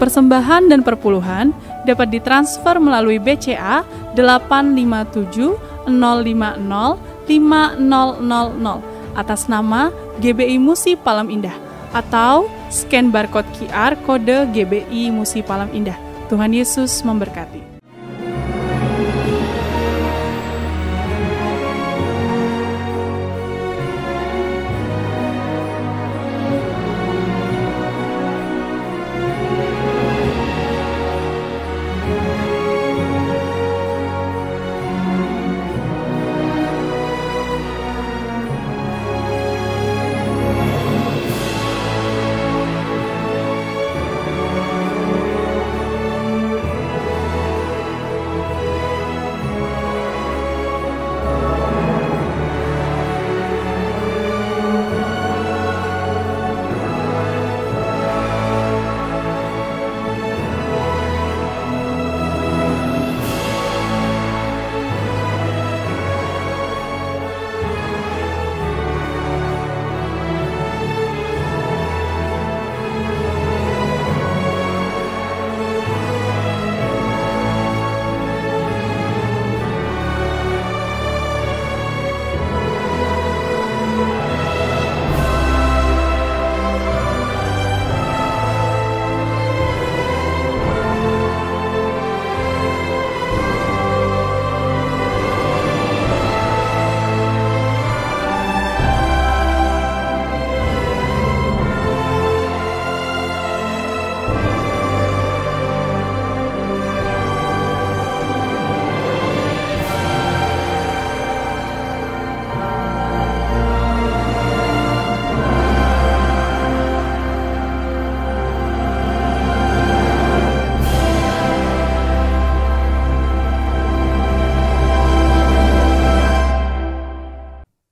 Persembahan dan perpuluhan dapat ditransfer melalui BCA 857 050 5000 atas nama GBI Musi Palem Indah atau scan barcode QR kode GBI Musi Palem Indah. Tuhan Yesus memberkati.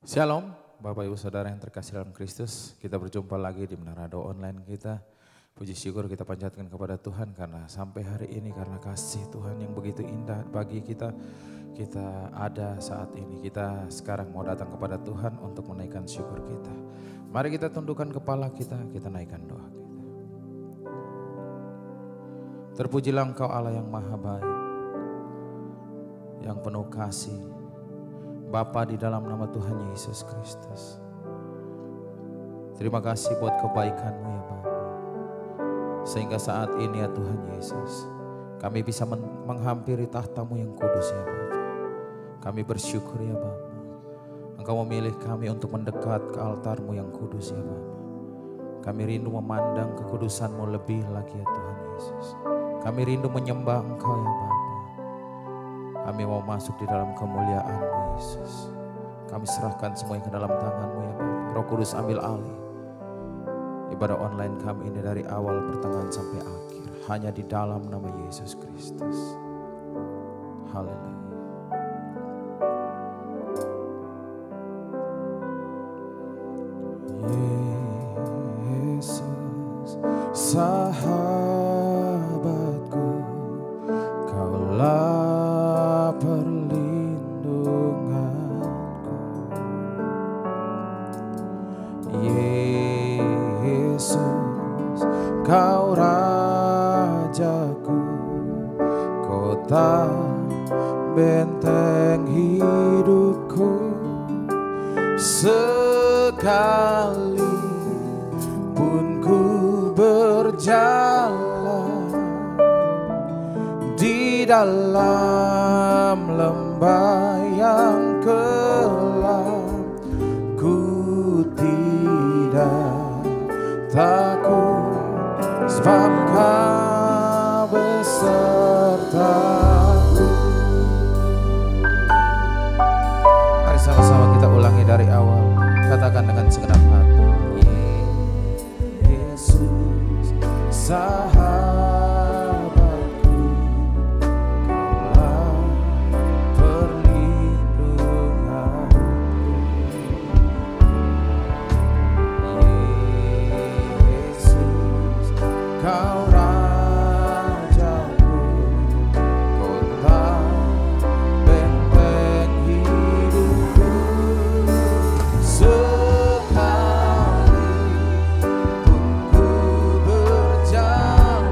Shalom, Bapak Ibu Saudara yang terkasih dalam Kristus. Kita berjumpa lagi di Menara Doa Online kita. Puji syukur kita panjatkan kepada Tuhan karena sampai hari ini karena kasih Tuhan yang begitu indah bagi kita. Kita ada saat ini, kita sekarang mau datang kepada Tuhan untuk menaikkan syukur kita. Mari kita tundukkan kepala kita naikkan doa kita. Terpujilah Engkau Allah yang maha baik, yang penuh kasih, Bapa di dalam nama Tuhan Yesus Kristus. Terima kasih buat kebaikan-Mu ya Bapa. Sehingga saat ini ya Tuhan Yesus, kami bisa menghampiri tahta-Mu yang kudus ya Bapa. Kami bersyukur ya Bapa. Engkau memilih kami untuk mendekat ke altar-Mu yang kudus ya Bapa. Kami rindu memandang kekudusan-Mu lebih lagi ya Tuhan Yesus. Kami rindu menyembah Engkau ya Bapa. Kami mau masuk di dalam kemuliaan-Mu Yesus. Kami serahkan semuanya ke dalam tangan-Mu ya Bapa. Roh Kudus ambil alih ibadah online kami ini dari awal pertengahan sampai akhir. Hanya di dalam nama Yesus Kristus. Haleluya. Yesus sahabatku, Kaulah perlindunganku. Yesus, Kau Rajaku, kota benteng hidupku. Sekalipun ku berjalan di dalam lembah yang kelam, ku tidak takut sebab Kau besertaku. Mari sama-sama kita ulangi dari awal. Katakan dengan segenap hati. Yesus sahabatku, Kaulah perlindunganku. Yesus, Kau Rajaku, kota benteng hidupku. Sekalipun ku berjalan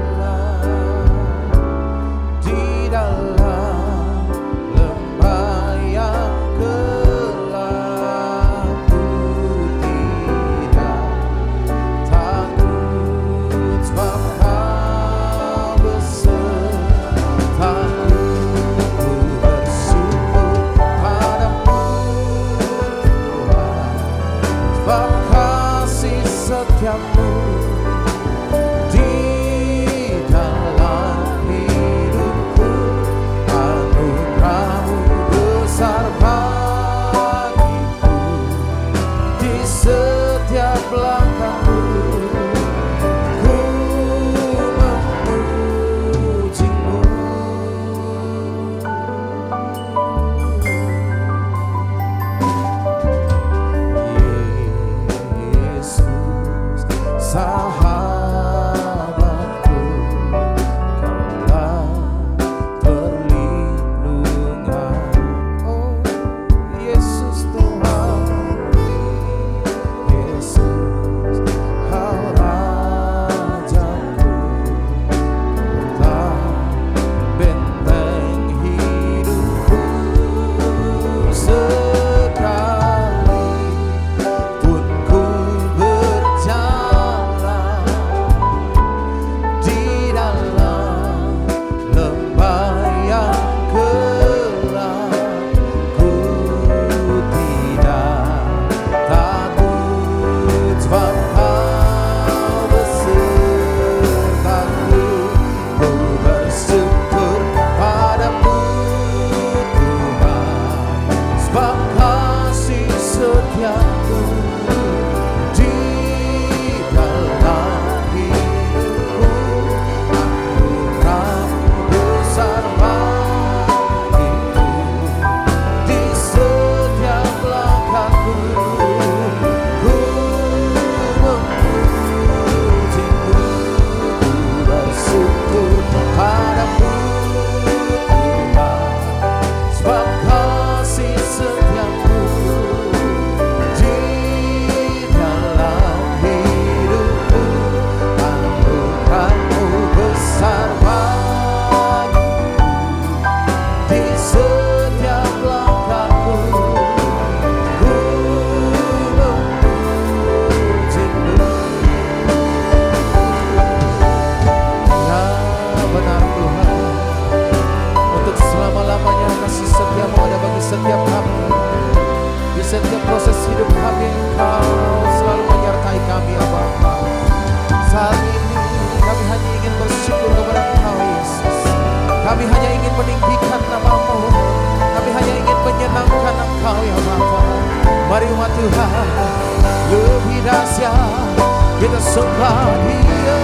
sembah Dia,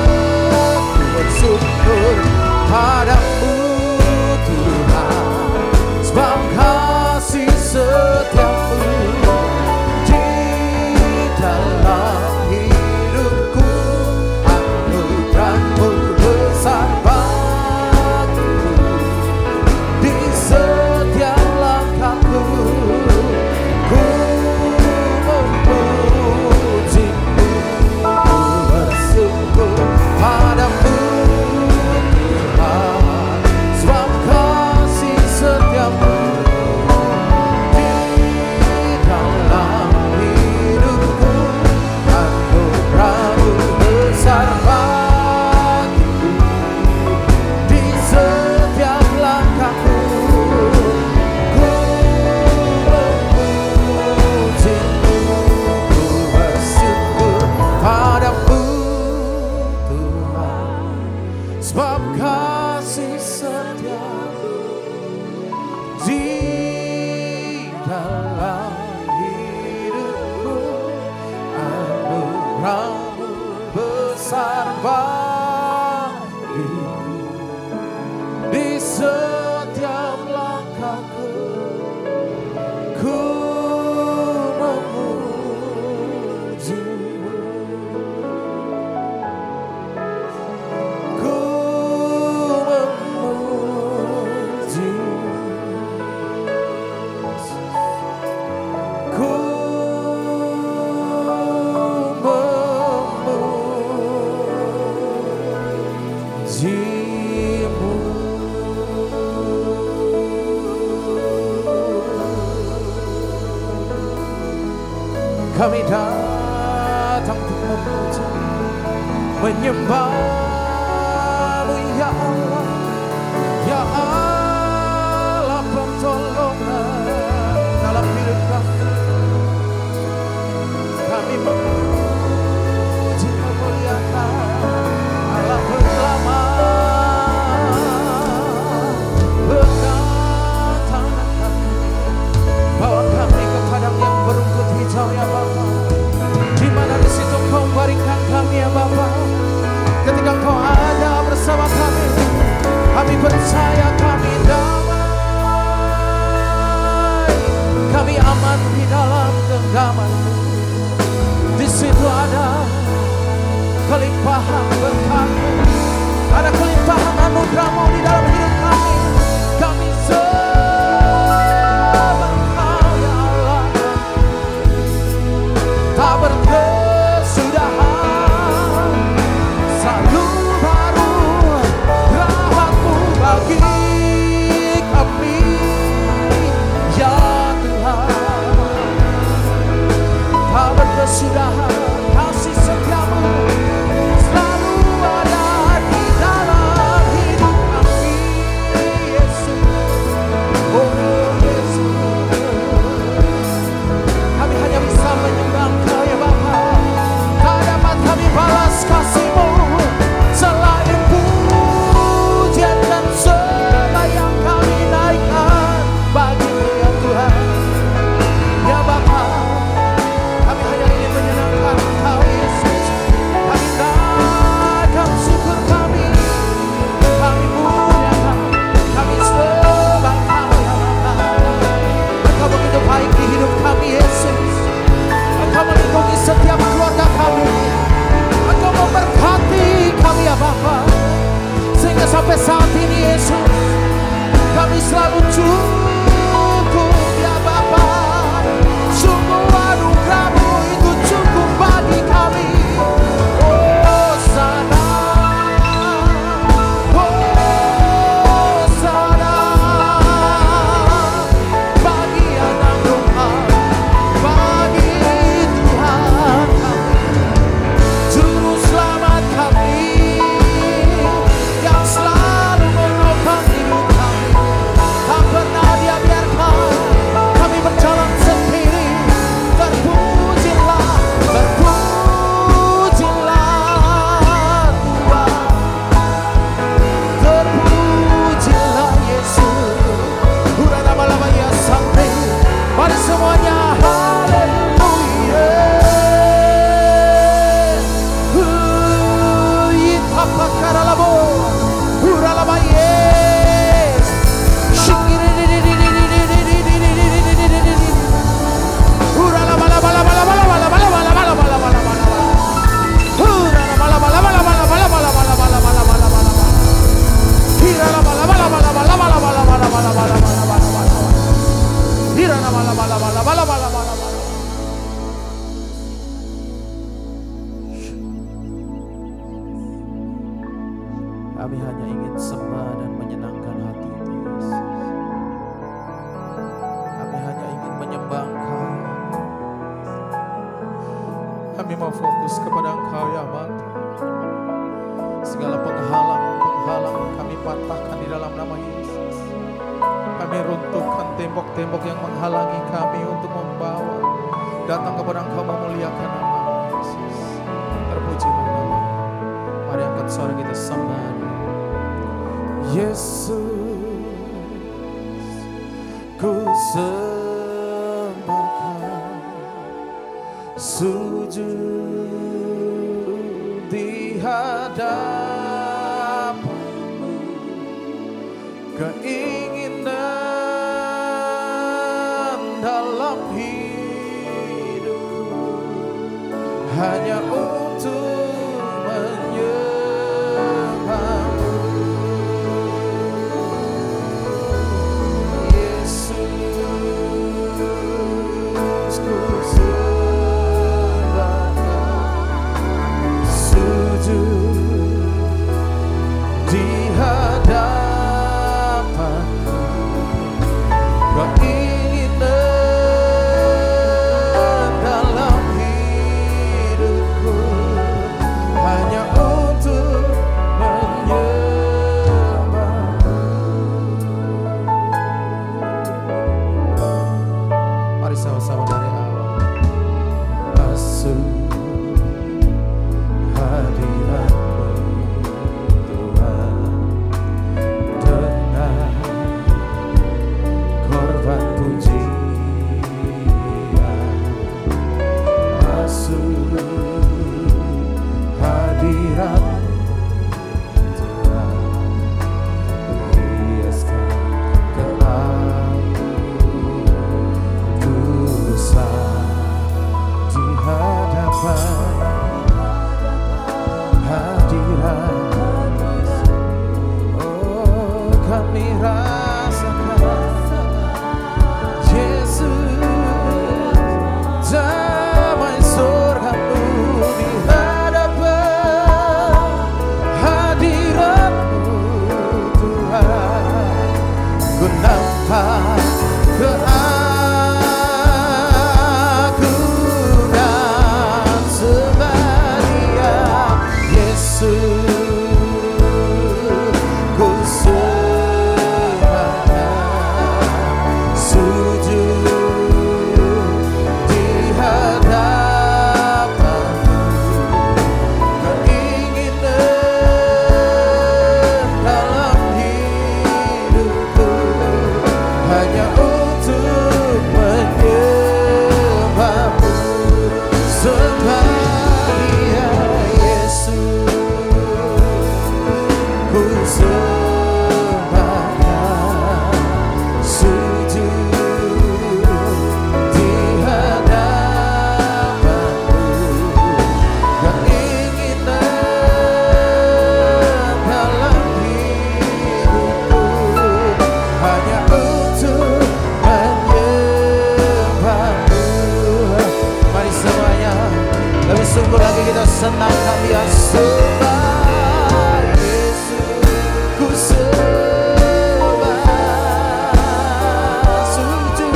ku bersyukur padamu Tuhan, sebab kasih setiamu di dalam hidupku, anugerahmu besar bagiku, di setiap langkahku ku memujimu, ku bersyukur padamu Tuhan, sebab kasih setiamu di dalam hidupku, anugerahmu besar bagiku, di setiap langkahku ku memujimu, ku bersyukur padamu Tuhan, sebab kasih setiamu di dalam hidupku, anugerahmu besar bagiku, di setiap langkahku ku memujimu, ku memujimu, ku memujimu. Kami datang untuk memuji, menyembah-Mu ya Allah, ya Allah pertolongan dalam hidup kami. Kami memuji, memuliakan Allah penyelamat, berkatan kami, bawa kami ke padang yang berumput hijau ya Bapa, di mana di situ Kau baringkan kami ya Bapa. Ketika Kau ada bersama kami, kami percaya kami damai, kami aman di dalam genggaman-Mu. Di situ ada kelimpahan berkat-Mu, ada kelimpahan anugerah-Mu di dalam hidup kami. Kami sembah Kau ya Allah, tak berkesudahan, selalu baru rahmat-Mu bagi kami ya Tuhan. Tak berkesudahan, kasih setiamu selalu ada di dalam hidup kami Yesus. Kami hanya ingin sembah dan menyenangkan hati-Mu, Yesus. Kami hanya ingin menyembah Engkau. Kami mau fokus kepada Engkau ya Bapa. Segala penghalang kami patahkan di dalam nama Yesus. Kami runtuhkan tembok-tembok yang menghalangi kami untuk membawa datang kepada Engkau, memuliakan nama Yesus. Terpujilah nama. Mari angkat suara kita sembah. Yesus, ku sembah Kau, sujud di hadapan-Mu, keinginan dalam hidupku hanya untuk menyembah-Mu. Yesus, ku sembah Kau, sujud di hadapan-Mu, keinginan dalam hidupku hanya untuk menyembah-Mu. Mari sama-sama dari awal. Masuk hadirat-Mu Tuhan, dengan korban pujian. Masuk hadirat-Mu Tuhan, hiaskan keangkusan di hadapan hadirat. Oh, kami rasakan Yesus, damai surga-Mu di hadapan hadirat-Mu Tuhan. Ku nampak keagungan sebalia Yesus, ku sembah Kau, sujud di hadapan-Mu, keinginan dalam hidupku hanya untuk menyembah-Mu. Sembah Dia Yesus, ku sembah Kau, sujud di hadapan-Mu, keinginan dalam hidupku hanya untuk menyembah-Mu. Mari semuanya lebih sungguh lagi kita senangkan Dia. Sembah Yesus, ku sembah, sujud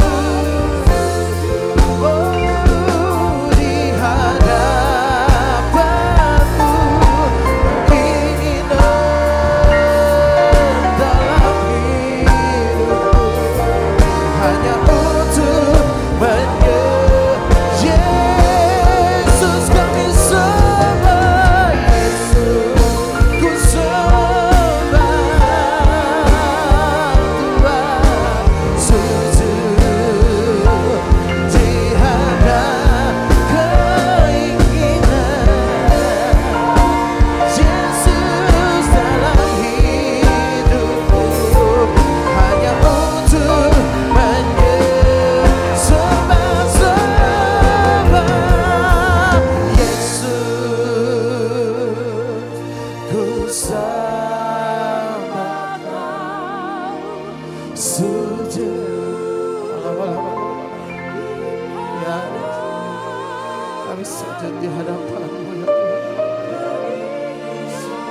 di hadapan-Mu, keinginan dalam hidupku hanya untuk Yesus, kami sembah Yesus, ku sembah Tuhan, sujud di hadapan keinginan Yesus dalam hidupku hanya untuk menyembah Yesus, ku sembah Kau, sujud. Ya, kami sujud di hadapan-Mu ya Tuhan.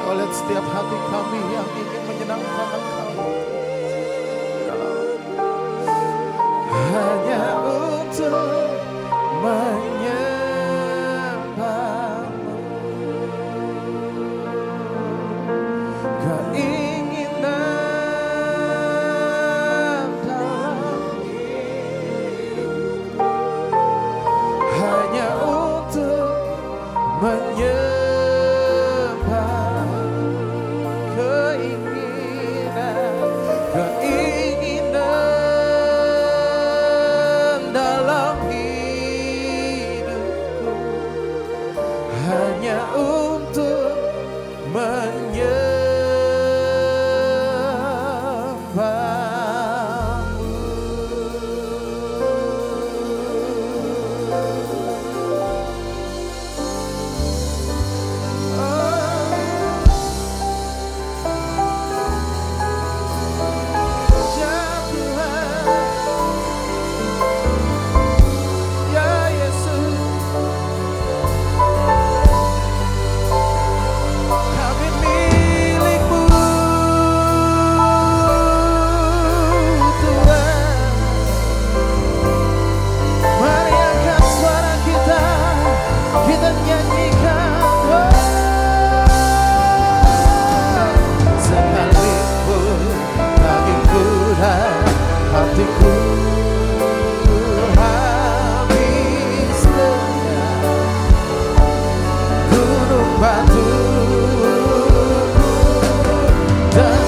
Kau lihat setiap hati kami yang ingin menyenangkan Engkau. Hanya untuk menyembahmu. Keinginan dalam hidup hanya untuk menyembah. Keinginan dalam hidupku hanya untuk menyembahmu. Ya Tuhan, ya Yesus, kami milik-Mu, Tuhan. Mari angkat suara kita, kita nyanyikan. Sekalipun dagingku dan hatiku habis lenyap, gunung batu dan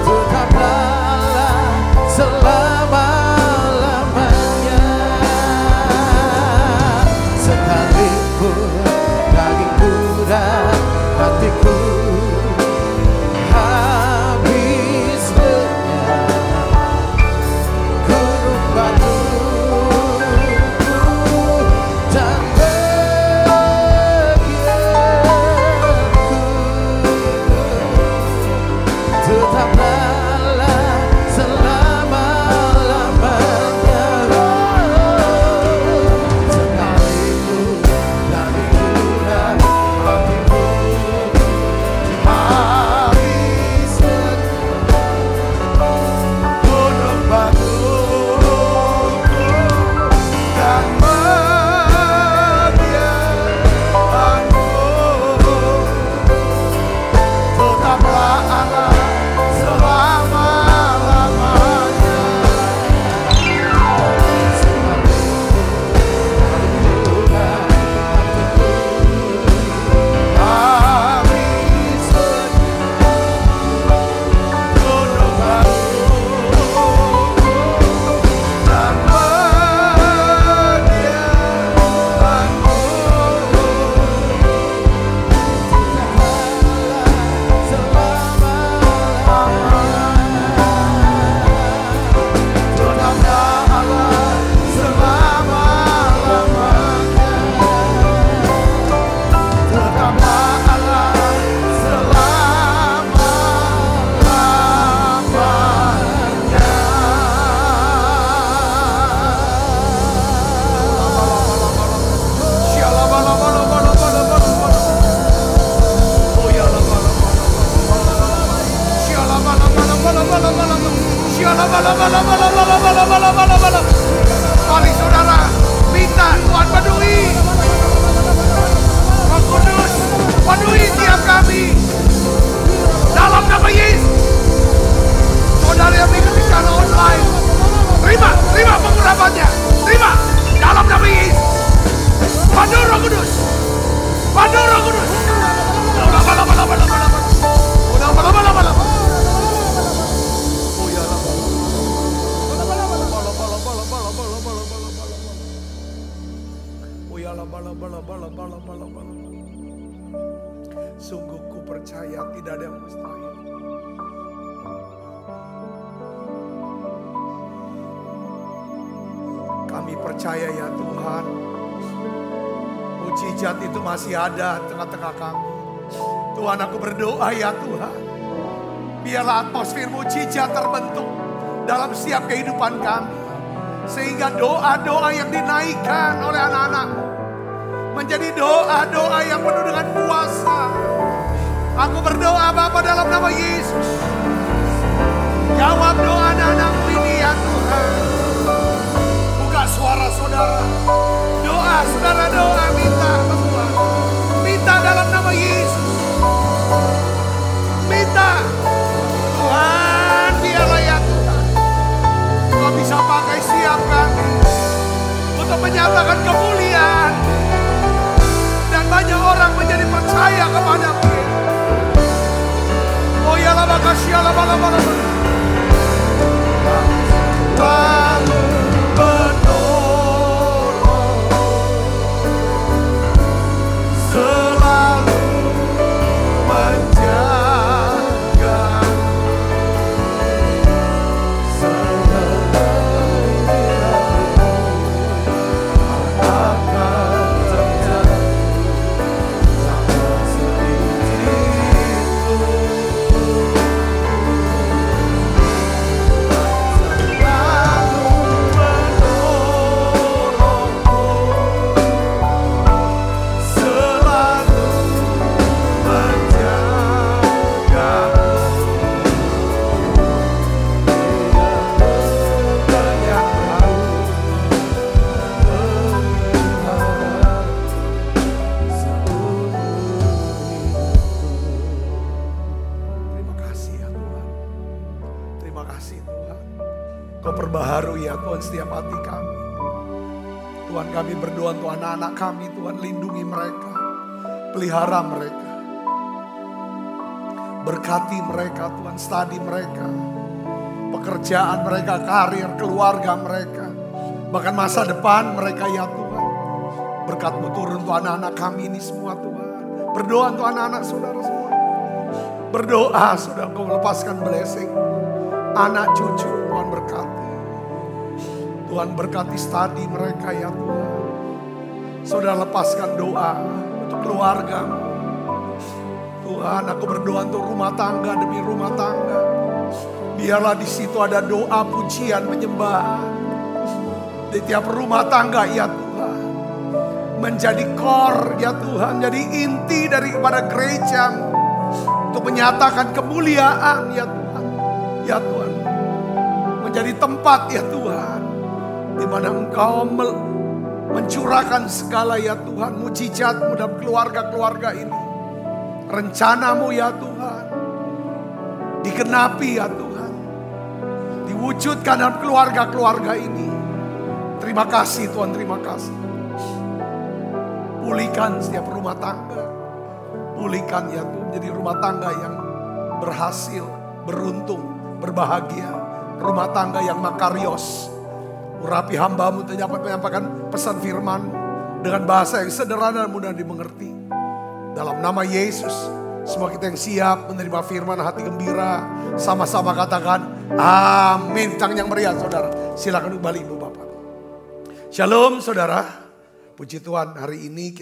tetaplah selama-lamanya. Sekalipun dagingku dan hatiku habis lenyap, gunung batu dan bagianku tetaplah selama-lamanya. Sekalipun dagingku dan hatiku habis lenyap, gunung batu dan bagianku tetaplah Allah selama-lamanya. Sekalipun dagingku habis lenyap, gunung batu dan mari saudara minta Tuhan penuhi. Roh Kudus penuhi tiap kami dalam nama Yesus. Saudara yang mengikuti secara online, terima pengurapannya, terima dalam nama Yesus. Penuh Roh Kudus, penuh Roh Kudus. Sungguh ku percaya tidak ada yang mustahil. Kami percaya ya Tuhan, mujizat itu masih ada tengah-tengah kami. Tuhan, aku berdoa ya Tuhan, biarlah atmosfer mujizat terbentuk dalam setiap kehidupan kami. Sehingga doa-doa yang dinaikkan oleh anak-anakmu menjadi doa-doa yang penuh dengan kuasa. Aku berdoa Bapa dalam nama Yesus. Jawab doa anak-anakmu ini ya Tuhan. Buka suara saudara. Doa saudara, doa minta ke Tuhan. Minta dalam nama Yesus. Minta. Tuhan biarlah ya Tuhan. Kau bisa pakai siap kami untuk menyatakan kemuliaan. Dan banyak orang menjadi percaya kepada-Mu. Oh ya la makasih ya la bala. Tuhan menolong, selalu menjaga, setiap hati kami. Tuhan, kami berdoa untuk anak-anak kami. Tuhan, lindungi mereka, pelihara mereka, berkati mereka. Tuhan, studi mereka, pekerjaan mereka, karir, keluarga mereka, bahkan masa depan mereka ya Tuhan. Berkat-Mu turun untuk anak-anak kami ini semua Tuhan. Berdoa untuk anak-anak saudara semua. Berdoa saudara, Kau lepaskan blessing anak cucu. Tuhan berkati. Tuhan berkati studi mereka ya Tuhan. Saudara, lepaskan doa untuk keluarga. Tuhan, aku berdoa untuk rumah tangga demi rumah tangga. Biarlah di situ ada doa, pujian, penyembahan. Di tiap rumah tangga ya Tuhan. Menjadi core ya Tuhan. Jadi inti daripada gereja. Untuk menyatakan kemuliaan ya Tuhan. Ya Tuhan. Menjadi tempat ya Tuhan. Di mana Engkau mencurahkan segala ya Tuhan mujizat-Mu dalam keluarga-keluarga ini. Rencana-Mu ya Tuhan digenapi ya Tuhan. Diwujudkan dalam keluarga-keluarga ini. Terima kasih Tuhan, terima kasih. Pulihkan setiap rumah tangga. Pulihkan ya Tuhan, jadi rumah tangga yang berhasil, beruntung, berbahagia. Rumah tangga yang makarios. Urapi hamba-Mu dapat menyampaikan pesan firman dengan bahasa yang sederhana dan mudah dimengerti. Dalam nama Yesus, semua kita yang siap menerima firman, hati gembira, sama-sama katakan amin. Tangan yang meriah saudara, silakan kembali Ibu Bapak. Shalom saudara, puji Tuhan, hari ini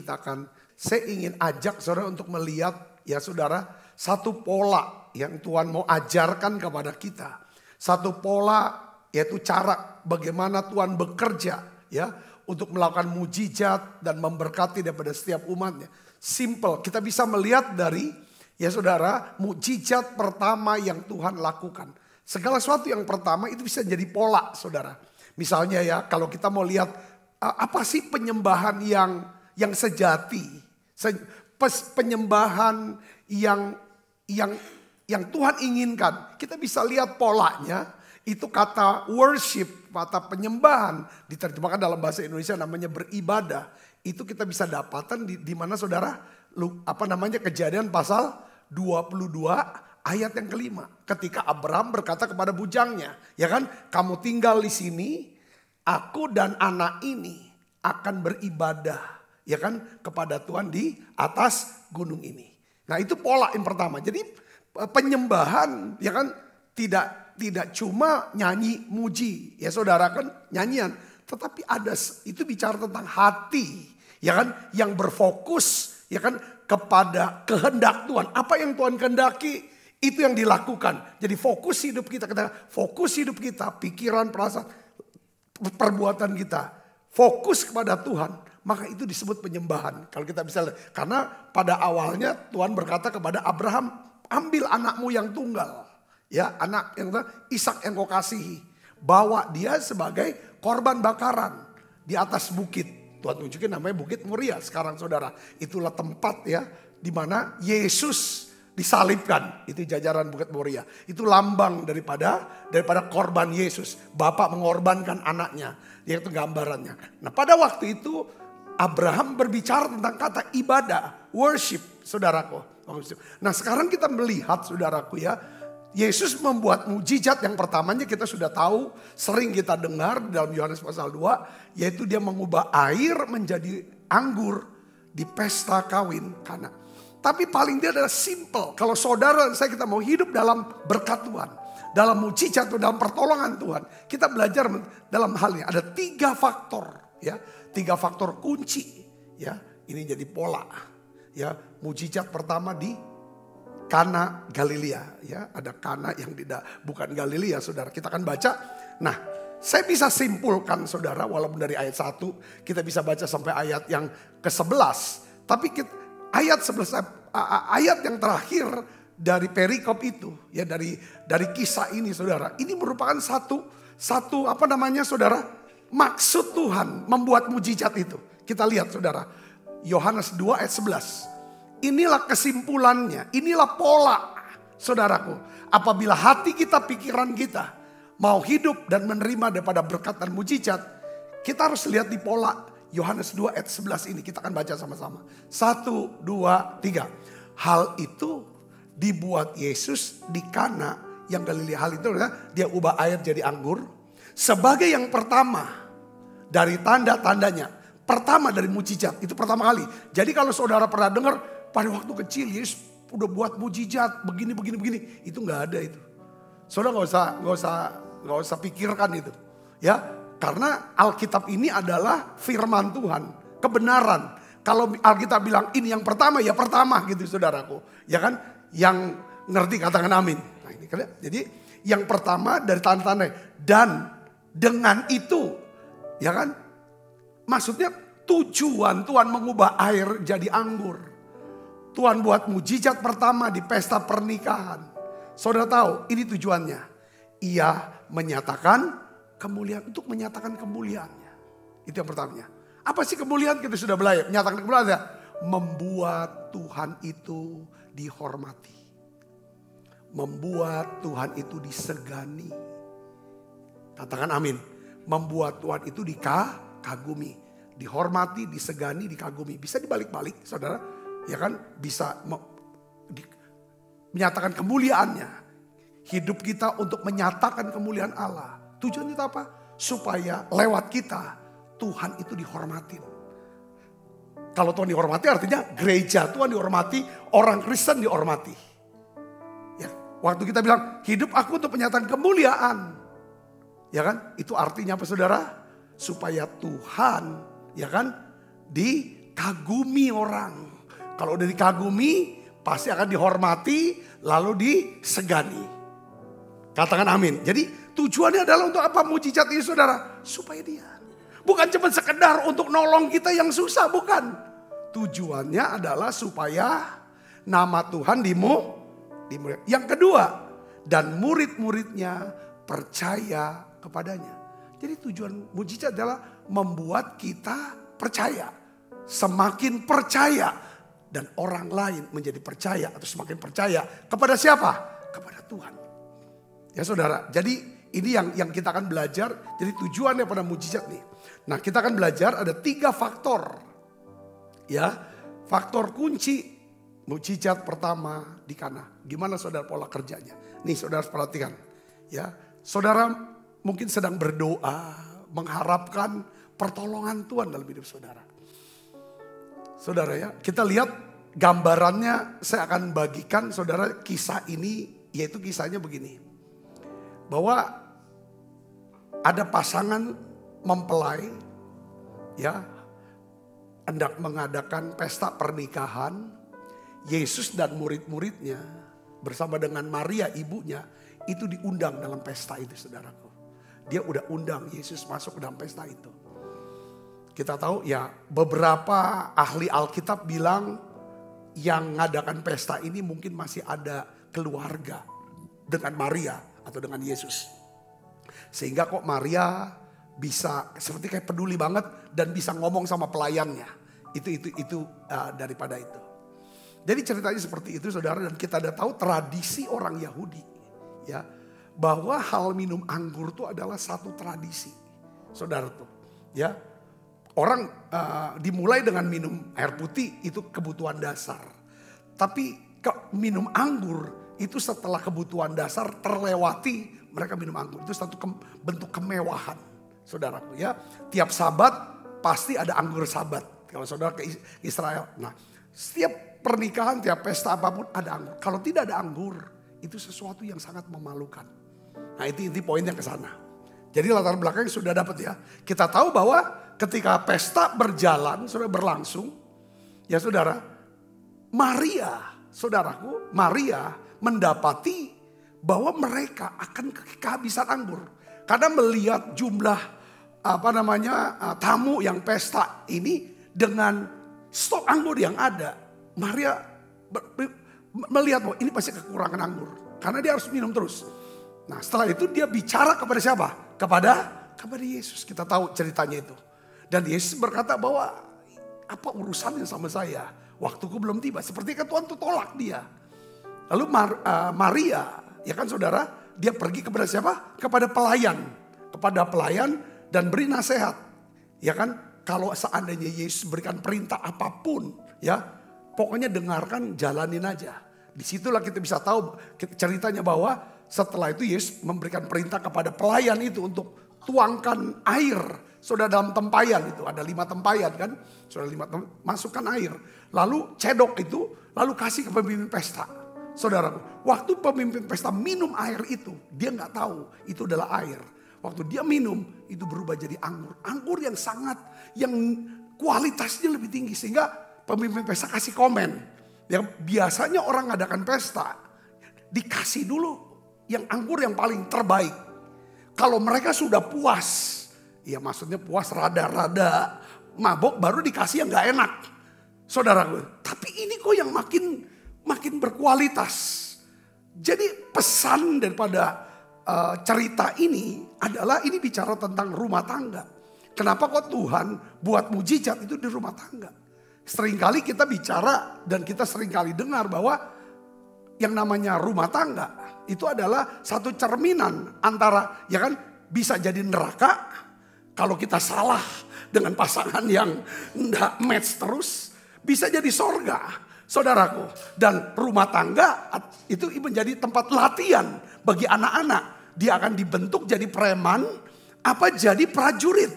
saya ingin ajak saudara untuk melihat ya saudara, satu pola yang Tuhan mau ajarkan kepada kita. Satu pola yaitu cara bagaimana Tuhan bekerja ya untuk melakukan mujizat dan memberkati daripada setiap umatnya. Simple, kita bisa melihat dari ya saudara, mujizat pertama yang Tuhan lakukan. Segala sesuatu yang pertama itu bisa jadi pola saudara. Misalnya ya, kalau kita mau lihat apa sih penyembahan yang sejati, penyembahan yang Tuhan inginkan. Kita bisa lihat polanya. Itu kata worship, kata penyembahan, diterjemahkan dalam bahasa Indonesia namanya beribadah. Itu kita bisa dapatkan di mana saudara, Kejadian pasal 22 ayat yang kelima. Ketika Abraham berkata kepada bujangnya, ya kan, kamu tinggal di sini, aku dan anak ini akan beribadah, ya kan, kepada Tuhan di atas gunung ini. Nah itu pola yang pertama. Jadi penyembahan, ya kan, tidak cuma nyanyi muji, ya saudara kan nyanyian. Tetapi itu bicara tentang hati, ya kan, yang berfokus, ya kan, kepada kehendak Tuhan. Apa yang Tuhan kehendaki, itu yang dilakukan. Jadi fokus hidup kita, pikiran, perasaan, perbuatan kita fokus kepada Tuhan, maka itu disebut penyembahan. Kalau kita bisa lihat, karena pada awalnya Tuhan berkata kepada Abraham, ambil anakmu yang tunggal, ya, anak yang Ishak yang kau kasihi, bawa dia sebagai korban bakaran di atas bukit. Tuhan tunjukin namanya Bukit Moria sekarang saudara. Itulah tempat ya di mana Yesus disalibkan. Itu jajaran Bukit Moria. Itu lambang daripada korban Yesus. Bapak mengorbankan anaknya. Yaitu gambarannya. Nah pada waktu itu Abraham berbicara tentang kata ibadah, worship, saudaraku. Nah sekarang kita melihat saudaraku ya, Yesus membuat mujizat yang pertamanya kita sudah tahu, sering kita dengar dalam Yohanes pasal 2, yaitu dia mengubah air menjadi anggur di pesta kawin Kana. Tapi paling dia adalah simple. Kalau saudara dan saya kita mau hidup dalam berkat Tuhan, dalam mujizat atau dalam pertolongan Tuhan, kita belajar dalam hal ini ada 3 faktor, ya, 3 faktor kunci, ya. Ini jadi pola, ya. Mujizat pertama di Kana Galilea, ya, ada Kana yang bukan Galilea, saudara. Kita akan baca. Nah, saya bisa simpulkan, saudara, walaupun dari ayat 1 kita bisa baca sampai ayat yang ke-11, tapi ayat 11, ayat yang terakhir dari perikop itu, ya, dari kisah ini, saudara. Ini merupakan satu apa namanya, saudara, maksud Tuhan membuat mujizat itu. Kita lihat, saudara, Yohanes 2 ayat 11. Inilah kesimpulannya, inilah pola, saudaraku. Apabila hati kita, pikiran kita mau hidup dan menerima daripada berkat dan mujizat, kita harus lihat di pola Yohanes 2 ayat 11 ini. Kita akan baca sama-sama. 1, 2, 3. Hal itu dibuat Yesus di Kana yang Galilea. Hal itu adalah dia ubah air jadi anggur. Sebagai yang pertama dari tanda-tandanya. Pertama dari mujizat, itu pertama kali. Jadi kalau saudara pernah dengar, pada waktu kecil Yesus udah buat mujizat begini. Itu nggak ada itu. Saudara nggak usah pikirkan itu, ya. Karena Alkitab ini adalah firman Tuhan, kebenaran. Kalau Alkitab bilang ini yang pertama, ya pertama gitu, saudaraku. Ya kan? Yang ngerti katakan amin. Nah, ini kan. Jadi yang pertama dari tanda-tanda, dan dengan itu, ya kan? Maksudnya tujuan Tuhan mengubah air jadi anggur. Tuhan buat mujizat pertama di pesta pernikahan. Saudara tahu ini tujuannya. Ia menyatakan kemuliaan, untuk menyatakan kemuliaannya. Itu yang pertamanya. Apa sih kemuliaan? Kita sudah belajar. Menyatakan kemuliaan ya. Membuat Tuhan itu dihormati. Membuat Tuhan itu disegani. Katakan amin. Membuat Tuhan itu dikagumi. Dihormati, disegani, dikagumi. Bisa dibalik-balik, saudara. Ya kan, bisa menyatakan kemuliaannya. Hidup kita untuk menyatakan kemuliaan Allah. Tujuannya itu apa? Supaya lewat kita Tuhan itu dihormatin. Kalau Tuhan dihormati artinya gereja Tuhan dihormati, orang Kristen dihormati. Ya, waktu kita bilang hidup aku untuk penyataan kemuliaan. Ya kan? Itu artinya apa, saudara? Supaya Tuhan, ya kan, dikagumi orang. Kalau udah dikagumi, pasti akan dihormati, lalu disegani. Katakan amin. Jadi tujuannya adalah untuk apa mujizat ini, saudara? Supaya dia. Bukan cuma sekedar untuk nolong kita yang susah, bukan. Tujuannya adalah supaya nama Tuhan dimuliakan. Yang kedua, dan murid-muridnya percaya kepadanya. Jadi tujuan mujizat adalah membuat kita percaya. Semakin percaya. Dan orang lain menjadi percaya atau semakin percaya kepada siapa? Kepada Tuhan. Ya saudara, jadi ini yang kita akan belajar. Jadi tujuannya pada mujizat nih. Nah kita akan belajar ada 3 faktor. Ya, faktor kunci mujizat pertama di Kana. Gimana saudara pola kerjanya? Nih saudara perhatikan. Ya, saudara mungkin sedang berdoa, mengharapkan pertolongan Tuhan dalam hidup saudara. Saudara ya, kita lihat gambarannya, saya akan bagikan saudara kisah ini, yaitu kisahnya begini. Bahwa ada pasangan mempelai, ya, hendak mengadakan pesta pernikahan. Yesus dan murid-muridnya bersama dengan Maria ibunya itu diundang dalam pesta itu, saudaraku. dia udah undang Yesus masuk ke dalam pesta itu. Kita tahu ya beberapa ahli Alkitab bilang yang ngadakan pesta ini mungkin masih ada keluarga dengan Maria atau dengan Yesus. Sehingga kok Maria bisa seperti kayak peduli banget dan bisa ngomong sama pelayannya. Itu daripada itu. Jadi ceritanya seperti itu saudara, dan kita ada tahu tradisi orang Yahudi ya, bahwa hal minum anggur itu adalah satu tradisi. Saudara tuh ya. Orang dimulai dengan minum air putih itu kebutuhan dasar. Tapi minum anggur itu setelah kebutuhan dasar terlewati, mereka minum anggur. Itu satu bentuk kemewahan, saudaraku ya. Tiap Sabat pasti ada anggur Sabat. Kalau saudara ke Israel. Nah, setiap pernikahan, tiap pesta apapun ada anggur. Kalau tidak ada anggur, itu sesuatu yang sangat memalukan. Nah, itu inti poinnya ke sana. Jadi latar belakang sudah dapat ya. Kita tahu bahwa ketika pesta berjalan, sudah berlangsung, ya saudara, Maria, saudaraku, Maria mendapati bahwa mereka akan kehabisan anggur. Karena melihat jumlah tamu yang pesta ini dengan stok anggur yang ada, Maria melihat bahwa ini pasti kekurangan anggur. Karena dia harus minum terus. Nah setelah itu dia bicara kepada siapa? Kepada Yesus. Kita tahu ceritanya itu. Dan Yesus berkata bahwa apa urusannya sama saya? Waktuku belum tiba. Seperti Tuhan tuh tolak dia. Lalu Maria, ya kan saudara, dia pergi kepada siapa? Kepada pelayan. Kepada pelayan dan beri nasihat. Ya kan, kalau seandainya Yesus berikan perintah apapun, ya pokoknya dengarkan, jalanin aja. Disitulah kita bisa tahu ceritanya bahwa setelah itu Yesus memberikan perintah kepada pelayan itu untuk tuangkan air. Sudah dalam tempayan itu, ada 5 tempayan kan. Sudah 5 masukkan air. Lalu cedok itu, lalu kasih ke pemimpin pesta. Saudara, waktu pemimpin pesta minum air itu, dia nggak tahu itu adalah air. Waktu dia minum, itu berubah jadi anggur. Anggur yang kualitasnya lebih tinggi. Sehingga pemimpin pesta kasih komen. Yang biasanya orang ngadakan pesta, dikasih dulu yang anggur yang paling terbaik. Kalau mereka sudah puas, ya maksudnya puas rada-rada mabok, baru dikasih yang gak enak. Saudara gue, tapi ini kok yang makin berkualitas. Jadi pesan daripada cerita ini adalah ini bicara tentang rumah tangga. Kenapa kok Tuhan buat mujizat itu di rumah tangga? Seringkali kita bicara dan kita seringkali dengar bahwa yang namanya rumah tangga itu adalah satu cerminan antara, ya kan, bisa jadi neraka kalau kita salah dengan pasangan yang enggak match terus, bisa jadi sorga, saudaraku. Dan rumah tangga itu menjadi tempat latihan bagi anak-anak. Dia akan dibentuk jadi preman, jadi prajurit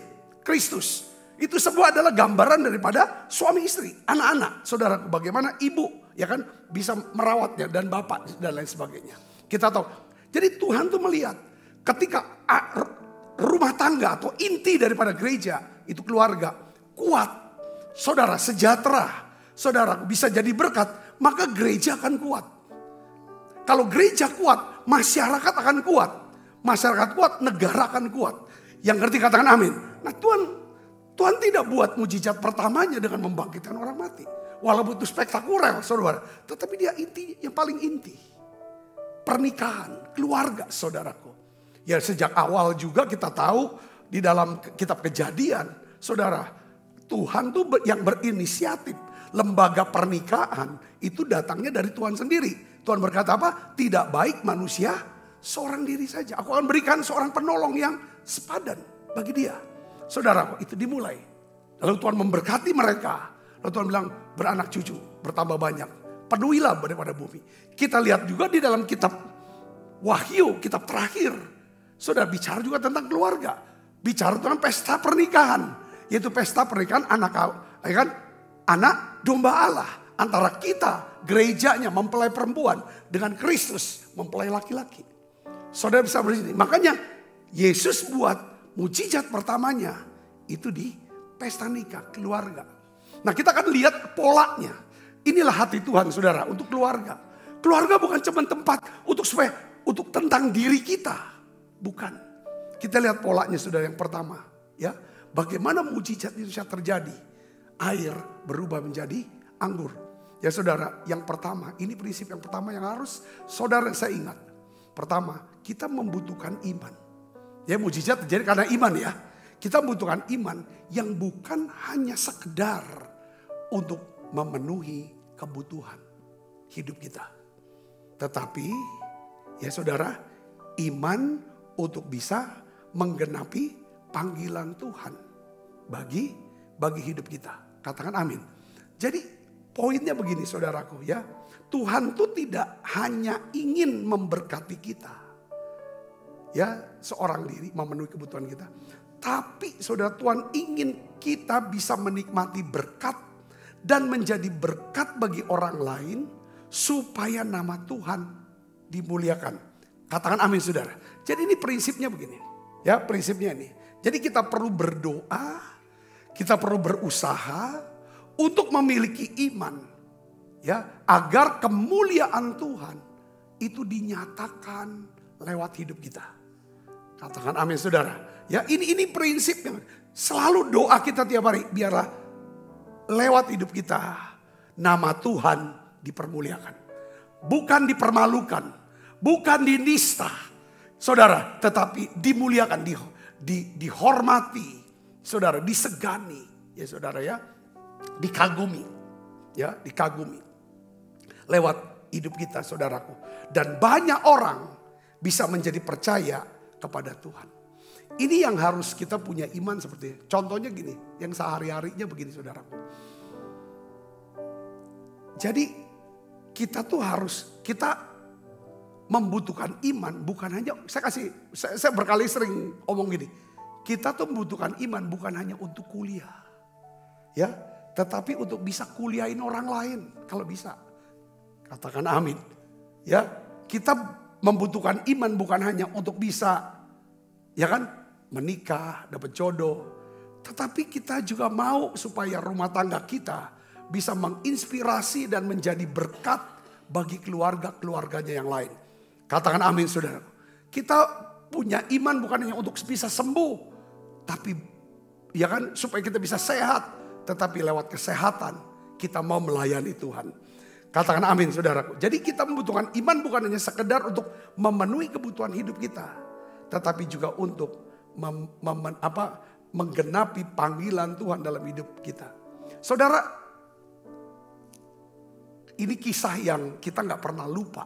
Kristus. Itu semua adalah gambaran daripada suami istri, anak-anak, saudaraku. Bagaimana ibu, ya kan, bisa merawatnya dan bapak dan lain sebagainya. Kita tahu. Jadi Tuhan tuh melihat ketika rumah tangga atau inti daripada gereja itu keluarga kuat, saudara, sejahtera, saudara bisa jadi berkat, maka gereja akan kuat. Kalau gereja kuat, masyarakat akan kuat. Masyarakat kuat, negara akan kuat. Yang ngerti katakan amin. Nah Tuhan tidak buat mujizat pertamanya dengan membangkitkan orang mati. Walaupun itu spektakuler, saudara. Tetapi dia inti, yang paling inti. Pernikahan, keluarga, saudaraku. Ya sejak awal juga kita tahu di dalam kitab Kejadian, saudara. Tuhan tuh yang berinisiatif. Lembaga pernikahan itu datangnya dari Tuhan sendiri. Tuhan berkata apa? Tidak baik manusia seorang diri saja. Aku akan berikan seorang penolong yang sepadan bagi dia. Saudara, itu dimulai. Lalu Tuhan memberkati mereka. Lalu Tuhan bilang beranak cucu, bertambah banyak. Penuhilah daripada bumi. Kita lihat juga di dalam kitab Wahyu, kitab terakhir. Saudara, bicara juga tentang keluarga. Bicara tentang pesta pernikahan. Yaitu pesta pernikahan anak domba Allah. Antara kita, gerejanya mempelai perempuan. Dengan Kristus mempelai laki-laki. Saudara bisa bersini. Makanya Yesus buat mujizat pertamanya itu di pesta nikah, keluarga. Nah kita akan lihat polanya. Inilah hati Tuhan saudara untuk keluarga. Keluarga bukan cuma tempat untuk tentang diri kita. Bukan. Kita lihat polanya saudara yang pertama. Ya, bagaimana mujizat itu bisa terjadi? Air berubah menjadi anggur. Ya saudara, yang pertama, ini prinsip yang pertama yang harus saudara saya ingat. Pertama, kita membutuhkan iman. Ya, mujizat terjadi karena iman ya. Kita membutuhkan iman yang bukan hanya sekedar untuk memenuhi kebutuhan hidup kita. Tetapi ya saudara, iman untuk bisa menggenapi panggilan Tuhan bagi hidup kita. Katakan amin. Jadi poinnya begini saudaraku ya. Tuhan tuh tidak hanya ingin memberkati kita. Ya, seorang diri memenuhi kebutuhan kita. Tapi saudara, Tuhan ingin kita bisa menikmati berkat dan menjadi berkat bagi orang lain supaya nama Tuhan dimuliakan. Katakan amin saudara. Jadi ini prinsipnya begini. Ya, prinsipnya ini. Jadi kita perlu berdoa, kita perlu berusaha untuk memiliki iman. Ya, agar kemuliaan Tuhan itu dinyatakan lewat hidup kita. Katakan amin saudara. Ya, ini prinsipnya. Selalu doa kita tiap hari, biarlah lewat hidup kita nama Tuhan dipermuliakan. Bukan dipermalukan, bukan dinista. Saudara, tetapi dimuliakan, dihormati. Saudara, disegani. Ya saudara ya, dikagumi. Ya, dikagumi. Lewat hidup kita saudaraku. Dan banyak orang bisa menjadi percaya kepada Tuhan. Ini yang harus kita punya iman seperti ini. Contohnya gini, yang sehari-harinya begini saudaraku. Jadi kita tuh kita membutuhkan iman bukan hanya, saya berkali sering omong gini. Kita tuh membutuhkan iman bukan hanya untuk kuliah. Ya, tetapi untuk bisa kuliahin orang lain kalau bisa. Katakan amin. Ya, kita membutuhkan iman bukan hanya untuk bisa, ya kan, menikah, dapat jodoh. Tetapi kita juga mau supaya rumah tangga kita bisa menginspirasi dan menjadi berkat bagi keluarga-keluarganya yang lain. Katakan amin saudara. Kita punya iman bukan hanya untuk bisa sembuh. Tapi ya kan, supaya kita bisa sehat. Tetapi lewat kesehatan kita mau melayani Tuhan. Katakan amin saudaraku. Jadi kita membutuhkan iman bukan hanya sekedar untuk memenuhi kebutuhan hidup kita. Tetapi juga untuk menggenapi panggilan Tuhan dalam hidup kita. Saudara, ini kisah yang kita gak pernah lupa.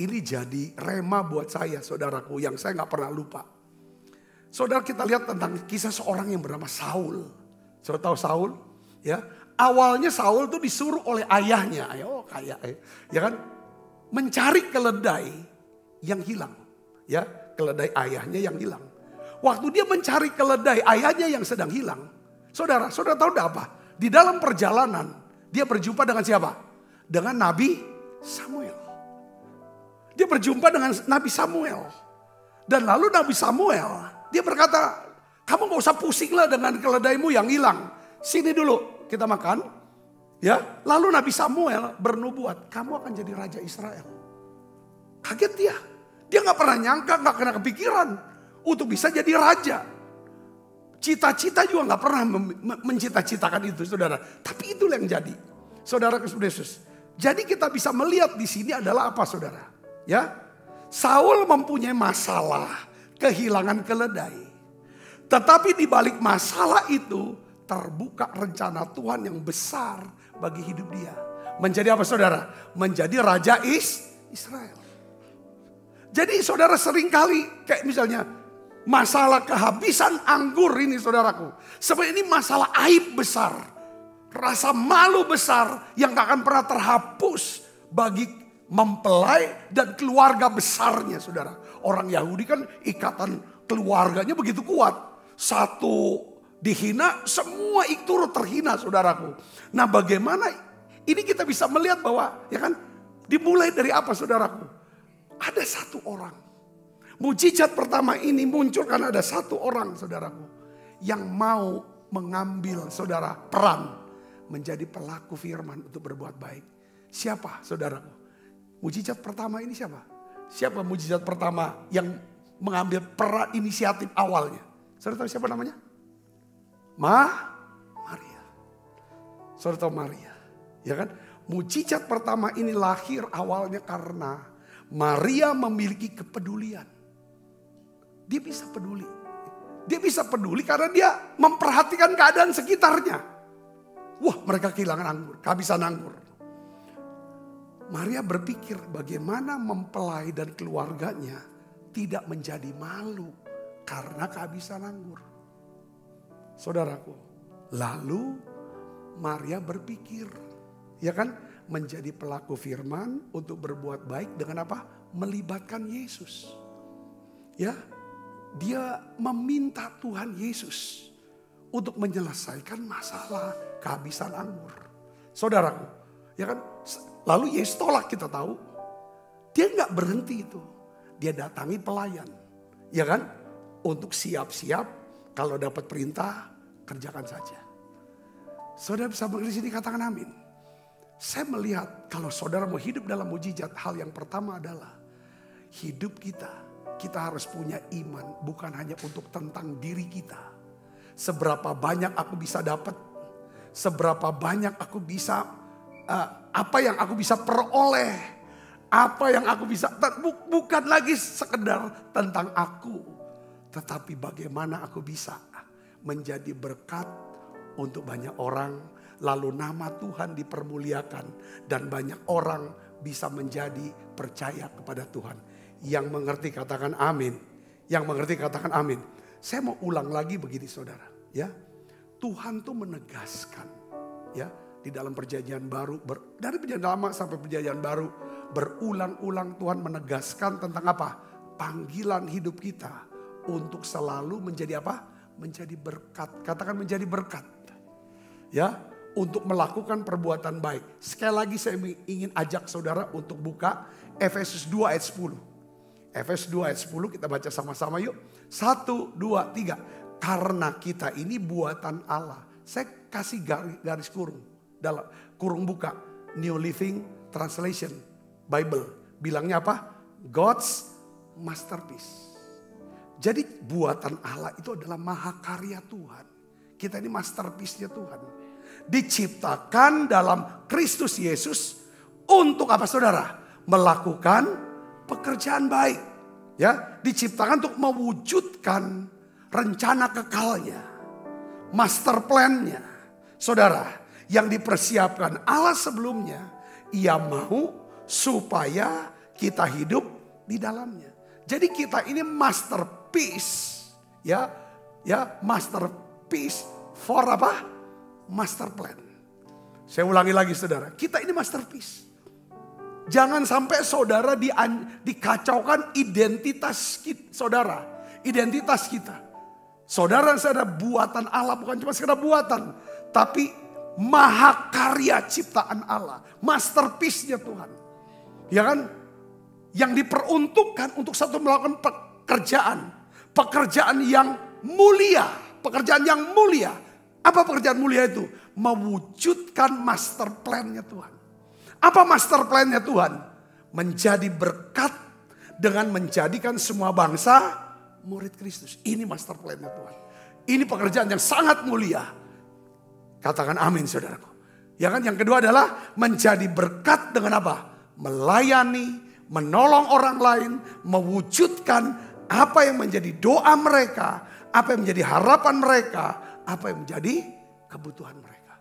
Ini jadi rema buat saya saudaraku yang saya gak pernah lupa. Saudara, kita lihat tentang kisah seorang yang bernama Saul. Saudara tahu Saul? Ya, awalnya Saul tuh disuruh oleh ayahnya, ya kan, mencari keledai yang hilang, ya, keledai ayahnya yang hilang. Waktu dia mencari keledai ayahnya yang sedang hilang, saudara tahu apa? Di dalam perjalanan dia berjumpa dengan siapa? Dengan Nabi Samuel. Dia berjumpa dengan Nabi Samuel, dan lalu Nabi Samuel dia berkata, kamu gak usah pusinglah dengan keledaimu yang hilang. Sini dulu kita makan. Ya, lalu Nabi Samuel bernubuat, kamu akan jadi raja Israel. Kaget dia. Dia gak pernah nyangka, gak pernah kepikiran untuk bisa jadi raja. Cita-cita juga gak pernah mencita-citakan itu saudara. Tapi itulah yang jadi. Saudara Yesus. Jadi kita bisa melihat di sini adalah apa saudara? Ya, Saul mempunyai masalah kehilangan keledai. Tetapi di balik masalah itu terbuka rencana Tuhan yang besar bagi hidup dia. Menjadi apa saudara? Menjadi raja Israel. Jadi saudara seringkali kayak misalnya masalah kehabisan anggur ini saudaraku. Sebenarnya ini masalah aib besar. Rasa malu besar yang gak akan pernah terhapus bagi mempelai dan keluarga besarnya saudara. Orang Yahudi kan ikatan keluarganya begitu kuat. Satu dihina, semua turut terhina saudaraku. Nah bagaimana ini kita bisa melihat bahwa ya kan dimulai dari apa saudaraku? Ada satu orang. Mujizat pertama ini muncul karena ada satu orang saudaraku. Yang mau mengambil saudara peran menjadi pelaku firman untuk berbuat baik. Siapa saudaraku? Mujizat pertama ini siapa? Siapa mujizat pertama yang mengambil peran inisiatif awalnya. Saudara tahu siapa namanya? Maria. Saudara tahu Maria, ya kan? Mujizat pertama ini lahir awalnya karena Maria memiliki kepedulian. Dia bisa peduli. Dia bisa peduli karena dia memperhatikan keadaan sekitarnya. Wah, mereka kehilangan anggur, kehabisan anggur. Maria berpikir bagaimana mempelai dan keluarganya tidak menjadi malu karena kehabisan anggur. Saudaraku, lalu Maria berpikir, ya kan, menjadi pelaku firman untuk berbuat baik dengan apa? Melibatkan Yesus. Ya, dia meminta Tuhan Yesus untuk menyelesaikan masalah kehabisan anggur. Saudaraku, ya kan? Lalu Yesus tolak, kita tahu. Dia nggak berhenti itu. Dia datangi pelayan, ya kan? Untuk siap-siap kalau dapat perintah kerjakan saja. Saudara bisa mengerti sini, katakan amin. Saya melihat kalau saudara mau hidup dalam mujizat, hal yang pertama adalah hidup kita. Kita harus punya iman, bukan hanya untuk tentang diri kita. Seberapa banyak aku bisa dapat, seberapa banyak aku bisa, apa yang aku bisa peroleh, apa yang aku bisa, bukan lagi sekedar tentang aku, tetapi bagaimana aku bisa menjadi berkat untuk banyak orang, lalu nama Tuhan dipermuliakan dan banyak orang bisa menjadi percaya kepada Tuhan. Yang mengerti katakan amin. Yang mengerti katakan amin. Saya mau ulang lagi begini saudara, ya. Tuhan tuh menegaskan, ya, di dalam perjanjian baru, dari perjanjian lama sampai perjanjian baru, berulang-ulang Tuhan menegaskan tentang apa? Panggilan hidup kita untuk selalu menjadi apa? Menjadi berkat. Katakan menjadi berkat. Ya, untuk melakukan perbuatan baik. Sekali lagi saya ingin ajak saudara untuk buka Efesus 2 ayat 10. Efesus 2 ayat 10 kita baca sama-sama yuk. 1, 2, 3. Karena kita ini buatan Allah. Saya kasih garis kurung. Dalam kurung buka. New Living Translation Bible. Bilangnya apa? God's masterpiece. Jadi buatan Allah itu adalah mahakarya Tuhan. Kita ini masterpiece-nya Tuhan. Diciptakan dalam Kristus Yesus untuk apa saudara? Melakukan pekerjaan baik. Ya, diciptakan untuk mewujudkan rencana kekalnya. Master plan-nya. Saudara, yang dipersiapkan Allah sebelumnya, Ia mau supaya kita hidup di dalamnya. Jadi kita ini masterpiece, ya, masterpiece for apa? Master plan. Saya ulangi lagi saudara, kita ini masterpiece. Jangan sampai saudara dikacaukan identitas kita, saudara, identitas kita. Saudara buatan Allah, bukan cuma sekedar buatan, tapi mahakarya ciptaan Allah, masterpiece-nya Tuhan. Ya kan? Yang diperuntukkan untuk satu melakukan pekerjaan yang mulia, pekerjaan yang mulia. Apa pekerjaan mulia itu? Mewujudkan master plan-nya Tuhan. Apa master plan-nya Tuhan? Menjadi berkat dengan menjadikan semua bangsa murid Kristus. Ini master plan-nya Tuhan. Ini pekerjaan yang sangat mulia. Katakan amin saudaraku. Ya kan? Yang kedua adalah menjadi berkat dengan apa? Melayani, menolong orang lain, mewujudkan apa yang menjadi doa mereka, apa yang menjadi harapan mereka, apa yang menjadi kebutuhan mereka.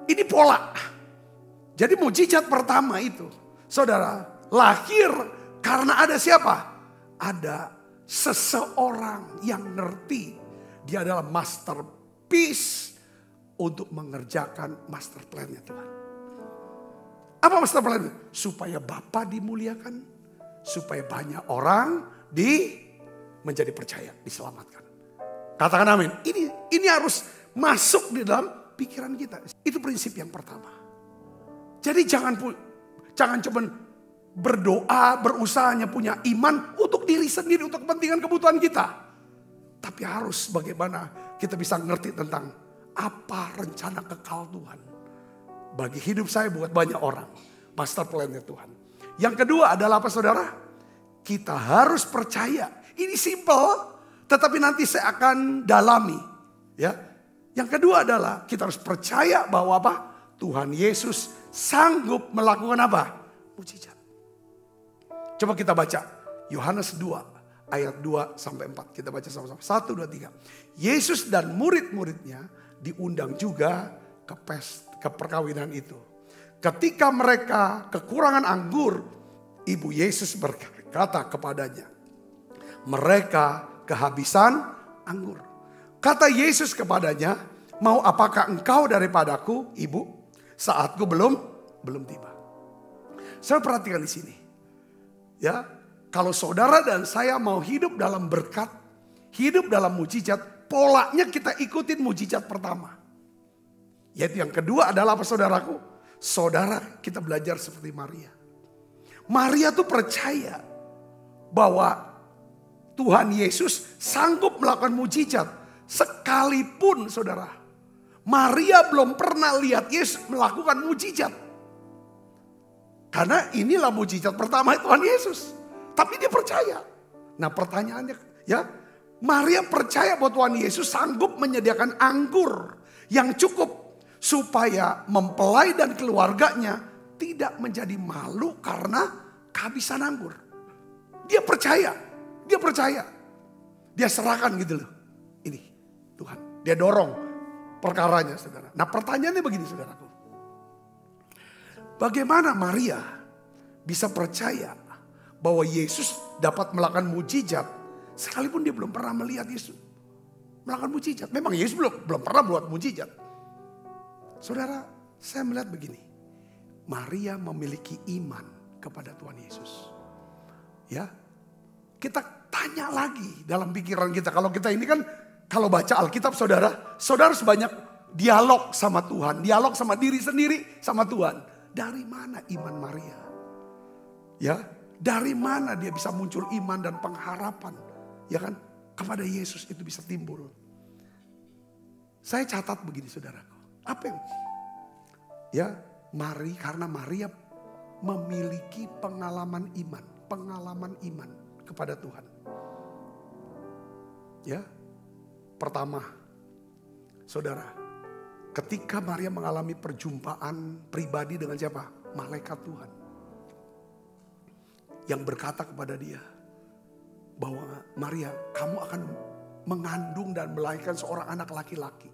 Ini pola. Jadi mujizat pertama itu, saudara, lahir karena ada siapa? Ada seseorang yang ngerti dia adalah masterpiece untuk mengerjakan master plan-nya Tuhan. Apa master plan? Supaya Bapa dimuliakan, supaya banyak orang menjadi percaya, diselamatkan. Katakan amin. Ini harus masuk di dalam pikiran kita. Itu prinsip yang pertama. Jadi jangan cuma berdoa, berusahanya punya iman untuk diri sendiri, untuk kepentingan kebutuhan kita. Tapi harus bagaimana kita bisa ngerti tentang apa rencana kekal Tuhan. Bagi hidup saya buat banyak orang. Master plan-nya Tuhan. Yang kedua adalah apa saudara? kita harus percaya. Ini simple, tetapi nanti saya akan dalami. Ya. Yang kedua adalah kita harus percaya bahwa apa? Tuhan Yesus sanggup melakukan apa? Mujizat. Coba kita baca Yohanes 2 ayat 2 sampai 4. Kita baca sama-sama. 1, 2, 3. Yesus dan murid-muridnya diundang juga ke perkawinan itu. Ketika mereka kekurangan anggur, ibu Yesus berkata kepadanya, mereka kehabisan anggur. Kata Yesus kepadanya, mau apakah engkau daripadaku, ibu? Saatku belum tiba. Saya perhatikan di sini. Ya, kalau saudara dan saya mau hidup dalam berkat, hidup dalam mujizat, polanya kita ikutin mujizat pertama. Yaitu yang kedua adalah apa saudaraku? Saudara, kita belajar seperti Maria. Maria tuh percaya bahwa Tuhan Yesus sanggup melakukan mujizat. Sekalipun saudara, Maria belum pernah lihat Yesus melakukan mujizat. Karena inilah mujizat pertama Tuhan Yesus. Tapi dia percaya. Nah pertanyaannya ya, Maria percaya bahwa Tuhan Yesus sanggup menyediakan anggur yang cukup supaya mempelai dan keluarganya tidak menjadi malu karena kehabisan anggur. Dia percaya. Dia serahkan gitu loh. Ini Tuhan. Dia dorong perkaranya saudara. Nah pertanyaannya begini saudaraku. Bagaimana Maria bisa percaya bahwa Yesus dapat melakukan mujizat sekalipun dia belum pernah melihat Yesus melakukan mujizat. Memang Yesus belum pernah buat mujizat. Saudara, saya melihat begini. Maria memiliki iman kepada Tuhan Yesus. Ya. Kita tanya lagi dalam pikiran kita. Kalau kita ini kan, kalau baca Alkitab saudara sebanyak dialog sama Tuhan. Dialog sama diri sendiri sama Tuhan. Dari mana iman Maria? Ya, dari mana dia bisa muncul iman dan pengharapan? Ya kan, kepada Yesus itu bisa timbul. Saya catat begini saudaraku. Apa yang? Ya, karena Maria memiliki pengalaman iman kepada Tuhan. Ya, pertama, saudara, ketika Maria mengalami perjumpaan pribadi dengan siapa? Malaikat Tuhan. Yang berkata kepada dia bahwa Maria, kamu akan mengandung dan melahirkan seorang anak laki-laki.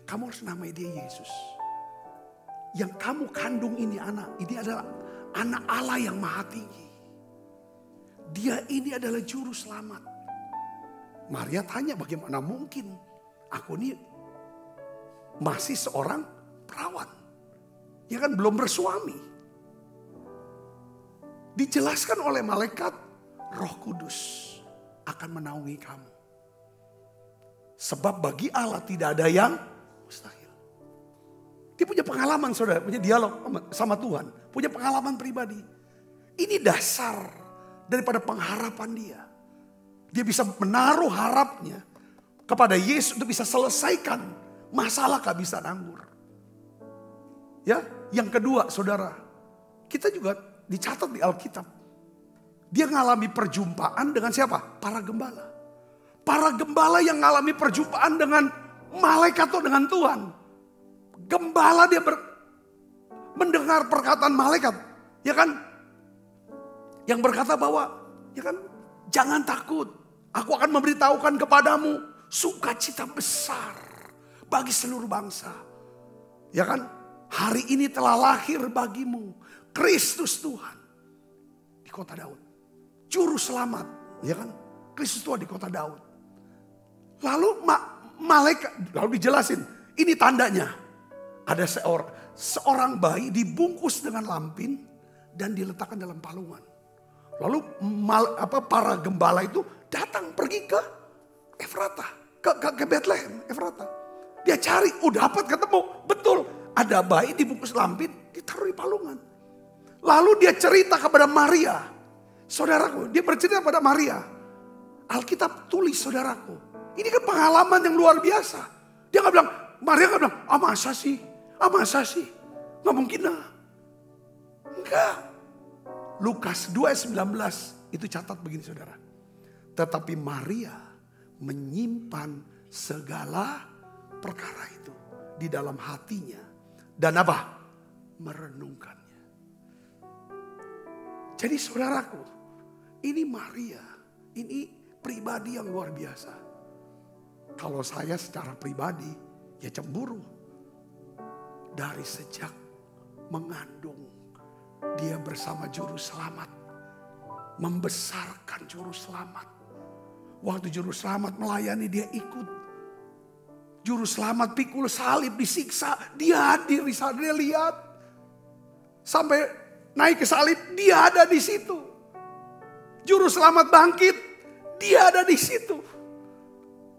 Kamu harus namai dia Yesus. Yang kamu kandung ini adalah anak Allah yang maha tinggi. Dia ini adalah juru selamat. Maria tanya, bagaimana mungkin aku ini masih seorang perawan. Ya kan belum bersuami. Dijelaskan oleh malaikat, Roh Kudus akan menaungi kamu. Sebab bagi Allah tidak ada yang mustahil. Dia punya pengalaman saudara, punya dialog sama Tuhan. Punya pengalaman pribadi. Ini dasar daripada pengharapan dia. Dia bisa menaruh harapnya kepada Yesus untuk bisa selesaikan masalah kehabisan anggur. Ya, yang kedua saudara, kita juga dicatat di Alkitab. Dia mengalami perjumpaan dengan siapa? Para gembala. Para gembala yang mengalami perjumpaan dengan malaikat atau dengan Tuhan. Gembala dia mendengar perkataan malaikat, ya kan? Yang berkata bahwa, ya kan? Jangan takut, aku akan memberitahukan kepadamu sukacita besar bagi seluruh bangsa. Ya kan? Hari ini telah lahir bagimu Kristus Tuhan di kota Daud. Juru selamat, ya kan? Kristus Tuhan di kota Daud. Lalu malaikat, lalu dijelasin, ini tandanya. Ada seorang bayi dibungkus dengan lampin dan diletakkan dalam palungan. Lalu para gembala itu datang pergi ke Efrata, ke Bethlehem, Efrata. Dia cari, dapat ketemu, betul. Ada bayi dibungkus lampin, ditaruh di palungan. Lalu dia cerita kepada Maria. Saudaraku, dia bercerita kepada Maria. Alkitab tulis saudaraku. Ini kan pengalaman yang luar biasa. Dia gak bilang, Maria gak bilang, masa sih? Masa sih? Gak mungkin lah. Enggak. Lukas 2:19 itu catat begini saudara. Tetapi Maria menyimpan segala perkara itu di dalam hatinya. Dan apa? Merenungkannya. Jadi saudaraku, ini Maria, ini pribadi yang luar biasa. Kalau saya secara pribadi, ya cemburu. Dari sejak mengandung, dia bersama juru selamat. Membesarkan juru selamat. Waktu juru selamat melayani, dia ikut. Juru selamat pikul salib, disiksa, dia hadir di sana, dia lihat. Sampai naik ke salib, dia ada di situ. Juru selamat bangkit, dia ada di situ.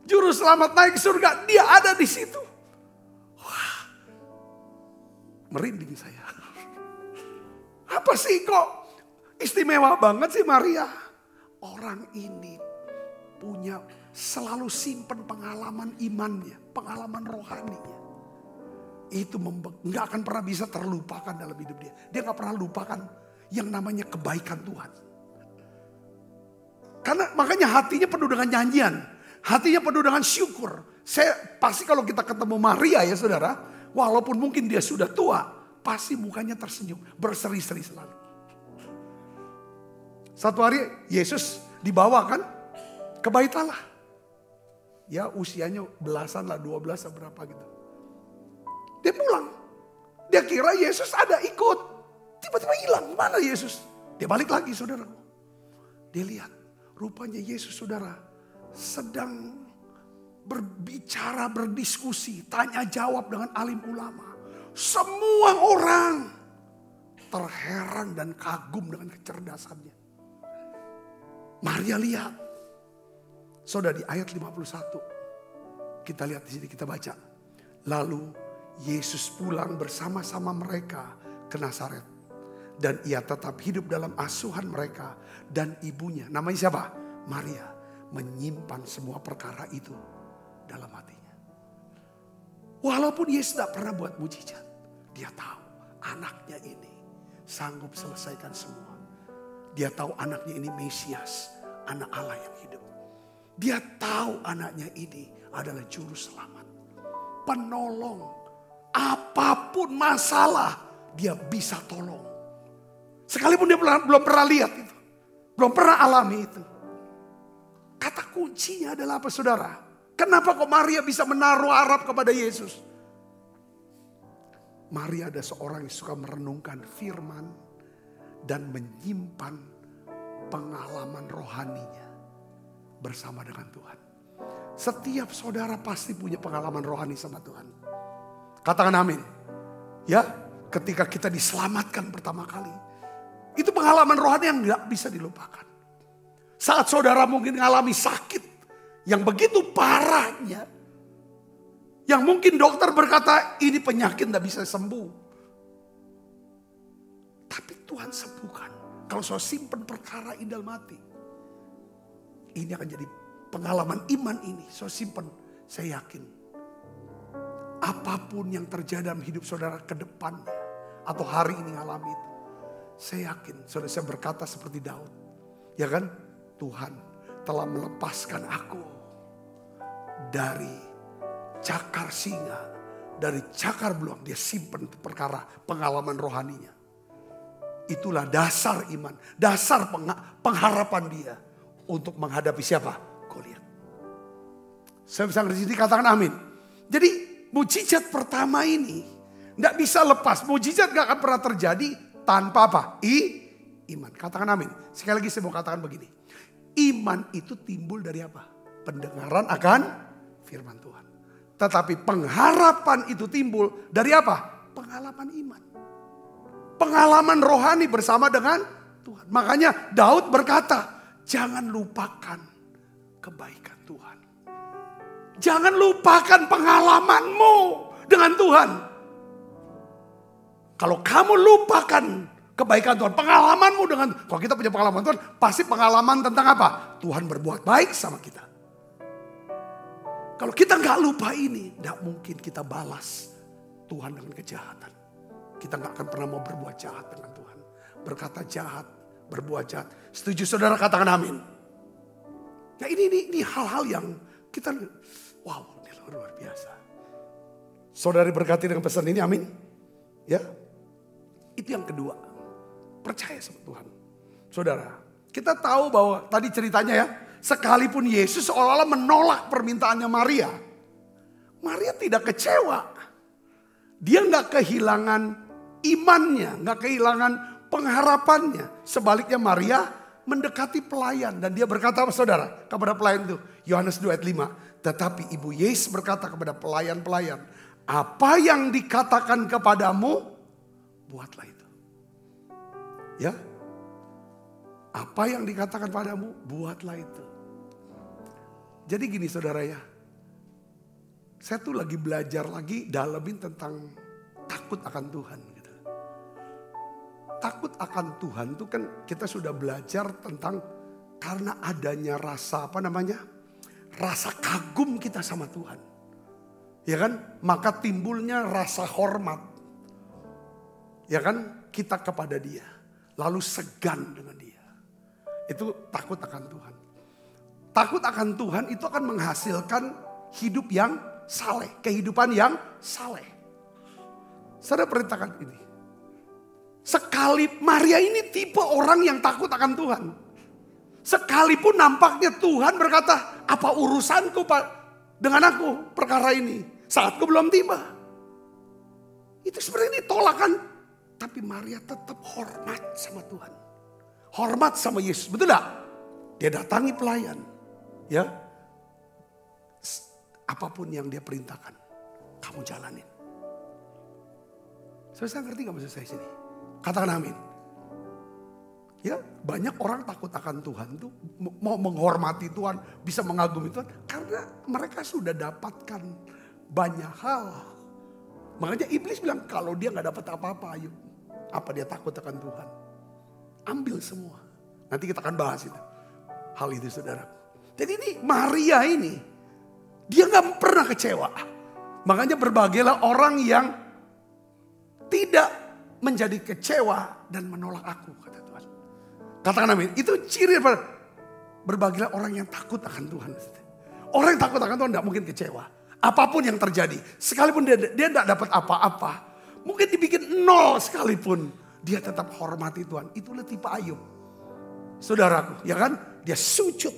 Juru selamat naik ke surga, dia ada di situ. Wah, merinding saya. Apa sih kok istimewa banget sih Maria? Orang ini punya selalu simpen pengalaman imannya, pengalaman rohaninya. Itu nggak akan pernah bisa terlupakan dalam hidup dia. Dia nggak pernah lupakan yang namanya kebaikan Tuhan. Karena makanya hatinya penuh dengan nyanyian, hatinya penuh dengan syukur. Saya pasti kalau kita ketemu Maria ya saudara, walaupun mungkin dia sudah tua, pasti mukanya tersenyum, berseri-seri selalu. Satu hari Yesus dibawakan ke Bait Allah. Ya usianya belasan lah, 12 atau berapa gitu. Dia pulang. Dia kira Yesus ada ikut. Tiba-tiba hilang. Mana Yesus? Dia balik lagi saudara. Dia lihat. Rupanya Yesus saudara sedang berbicara, berdiskusi. Tanya jawab dengan alim ulama. Semua orang terheran dan kagum dengan kecerdasannya. Maria lihat. Saudara di ayat 51. Kita lihat di sini, kita baca. Lalu Yesus pulang bersama-sama mereka ke Nazaret. Dan ia tetap hidup dalam asuhan mereka. Dan ibunya, namanya siapa? Maria. Menyimpan semua perkara itu dalam hatinya. Walaupun Yesus tidak pernah buat mujizat. Dia tahu anaknya ini sanggup selesaikan semua. Dia tahu anaknya ini Mesias. Anak Allah yang hidup. Dia tahu anaknya ini adalah juru selamat. Penolong. Apapun masalah dia bisa tolong. Sekalipun dia belum pernah lihat itu. Belum pernah alami itu. Kata kuncinya adalah apa saudara? Kenapa kok Maria bisa menaruh harap kepada Yesus? Maria ada seorang yang suka merenungkan firman. Dan menyimpan pengalaman rohaninya bersama dengan Tuhan. Setiap saudara pasti punya pengalaman rohani sama Tuhan. Katakan amin. Ya, ketika kita diselamatkan pertama kali. Itu pengalaman rohani yang gak bisa dilupakan. Saat saudara mungkin mengalami sakit yang begitu parahnya. Yang mungkin dokter berkata ini penyakit gak bisa sembuh. Tapi Tuhan sembuhkan. Kalau saya simpan perkara indah mati. Ini akan jadi pengalaman iman ini. Saya simpan, saya yakin. Apapun yang terjadi dalam hidup saudara ke depannya. Atau hari ini ngalami itu. Saya yakin, saudara saya berkata seperti Daud. Ya kan? Tuhan telah melepaskan aku. Dari cakar singa. Dari cakar beruang. Dia simpan perkara pengalaman rohaninya. Itulah dasar iman. Dasar pengharapan dia. Untuk menghadapi siapa? Goliat. Saya bisa di sini katakan amin. Jadi mujizat pertama ini. Tidak bisa lepas. Mujizat gak akan pernah terjadi tanpa apa? Iman. Katakan amin. Sekali lagi saya mau katakan begini. Iman itu timbul dari apa? Pendengaran akan firman Tuhan. Tetapi pengharapan itu timbul dari apa? Pengalaman iman. Pengalaman rohani bersama dengan Tuhan. Makanya Daud berkata, jangan lupakan kebaikan Tuhan. Jangan lupakan pengalamanmu dengan Tuhan. Kalau kamu lupakan kebaikan Tuhan, pengalamanmu dengan, kalau kita punya pengalaman Tuhan, pasti pengalaman tentang apa? Tuhan berbuat baik sama kita. Kalau kita nggak lupa ini, tidak mungkin kita balas Tuhan dengan kejahatan. Kita nggak akan pernah mau berbuat jahat dengan Tuhan. Berkata jahat, berbuat jahat. Setuju saudara, katakan amin. Nah ini hal-hal yang kita, wow, ini luar biasa. Saudara berkati dengan pesan ini, amin. Ya, itu yang kedua, percaya sama Tuhan. Saudara, kita tahu bahwa tadi ceritanya ya, sekalipun Yesus seolah-olah menolak permintaannya Maria, Maria tidak kecewa. Dia nggak kehilangan imannya, nggak kehilangan pengharapannya. Sebaliknya Maria mendekati pelayan dan dia berkata saudara kepada pelayan itu, Yohanes 2 ayat 5. Tetapi ibu Yesus berkata kepada pelayan-pelayan, apa yang dikatakan kepadamu, buatlah itu. Ya, apa yang dikatakan padamu, buatlah itu. Jadi gini saudara ya, saya tuh lagi belajar lagi dalemin tentang takut akan Tuhan. Gitu. Takut akan Tuhan itu kan kita sudah belajar tentang karena adanya rasa rasa kagum kita sama Tuhan. Ya kan? Maka timbulnya rasa hormat. Ya kan? Kita kepada dia. Lalu segan dengan dia. Itu takut akan Tuhan. Takut akan Tuhan itu akan menghasilkan hidup yang saleh. Kehidupan yang saleh. Saudara perhatikan ini. Sekali Maria ini tipe orang yang takut akan Tuhan. Sekalipun nampaknya Tuhan berkata, apa urusanku dengan aku perkara ini. Saatku belum tiba. Itu sebenarnya tolakan. Tapi Maria tetap hormat sama Tuhan. Hormat sama Yesus. Betul gak? Dia datangi pelayan. Ya. Apapun yang dia perintahkan. Kamu jalanin. Saya ngerti gak maksud saya sini? Katakan amin. Ya, banyak orang takut akan Tuhan tuh mau menghormati Tuhan, bisa mengagumi Tuhan karena mereka sudah dapatkan banyak hal. Makanya iblis bilang kalau dia nggak dapat apa-apa, ayo, apa dia takut akan Tuhan? Ambil semua. Nanti kita akan bahas itu. Hal itu saudara. Jadi ini Maria ini dia nggak pernah kecewa. Makanya berbagailah orang yang tidak menjadi kecewa dan menolak aku, kata Tuhan. Katakan amin. Itu ciri berbagilah orang yang takut akan Tuhan. Orang yang takut akan Tuhan tidak mungkin kecewa. Apapun yang terjadi. Sekalipun dia tidak dapat apa-apa. Mungkin dibikin nol sekalipun. Dia tetap hormati Tuhan. Itulah tipe Ayub. Saudaraku, ya kan? Dia sujud.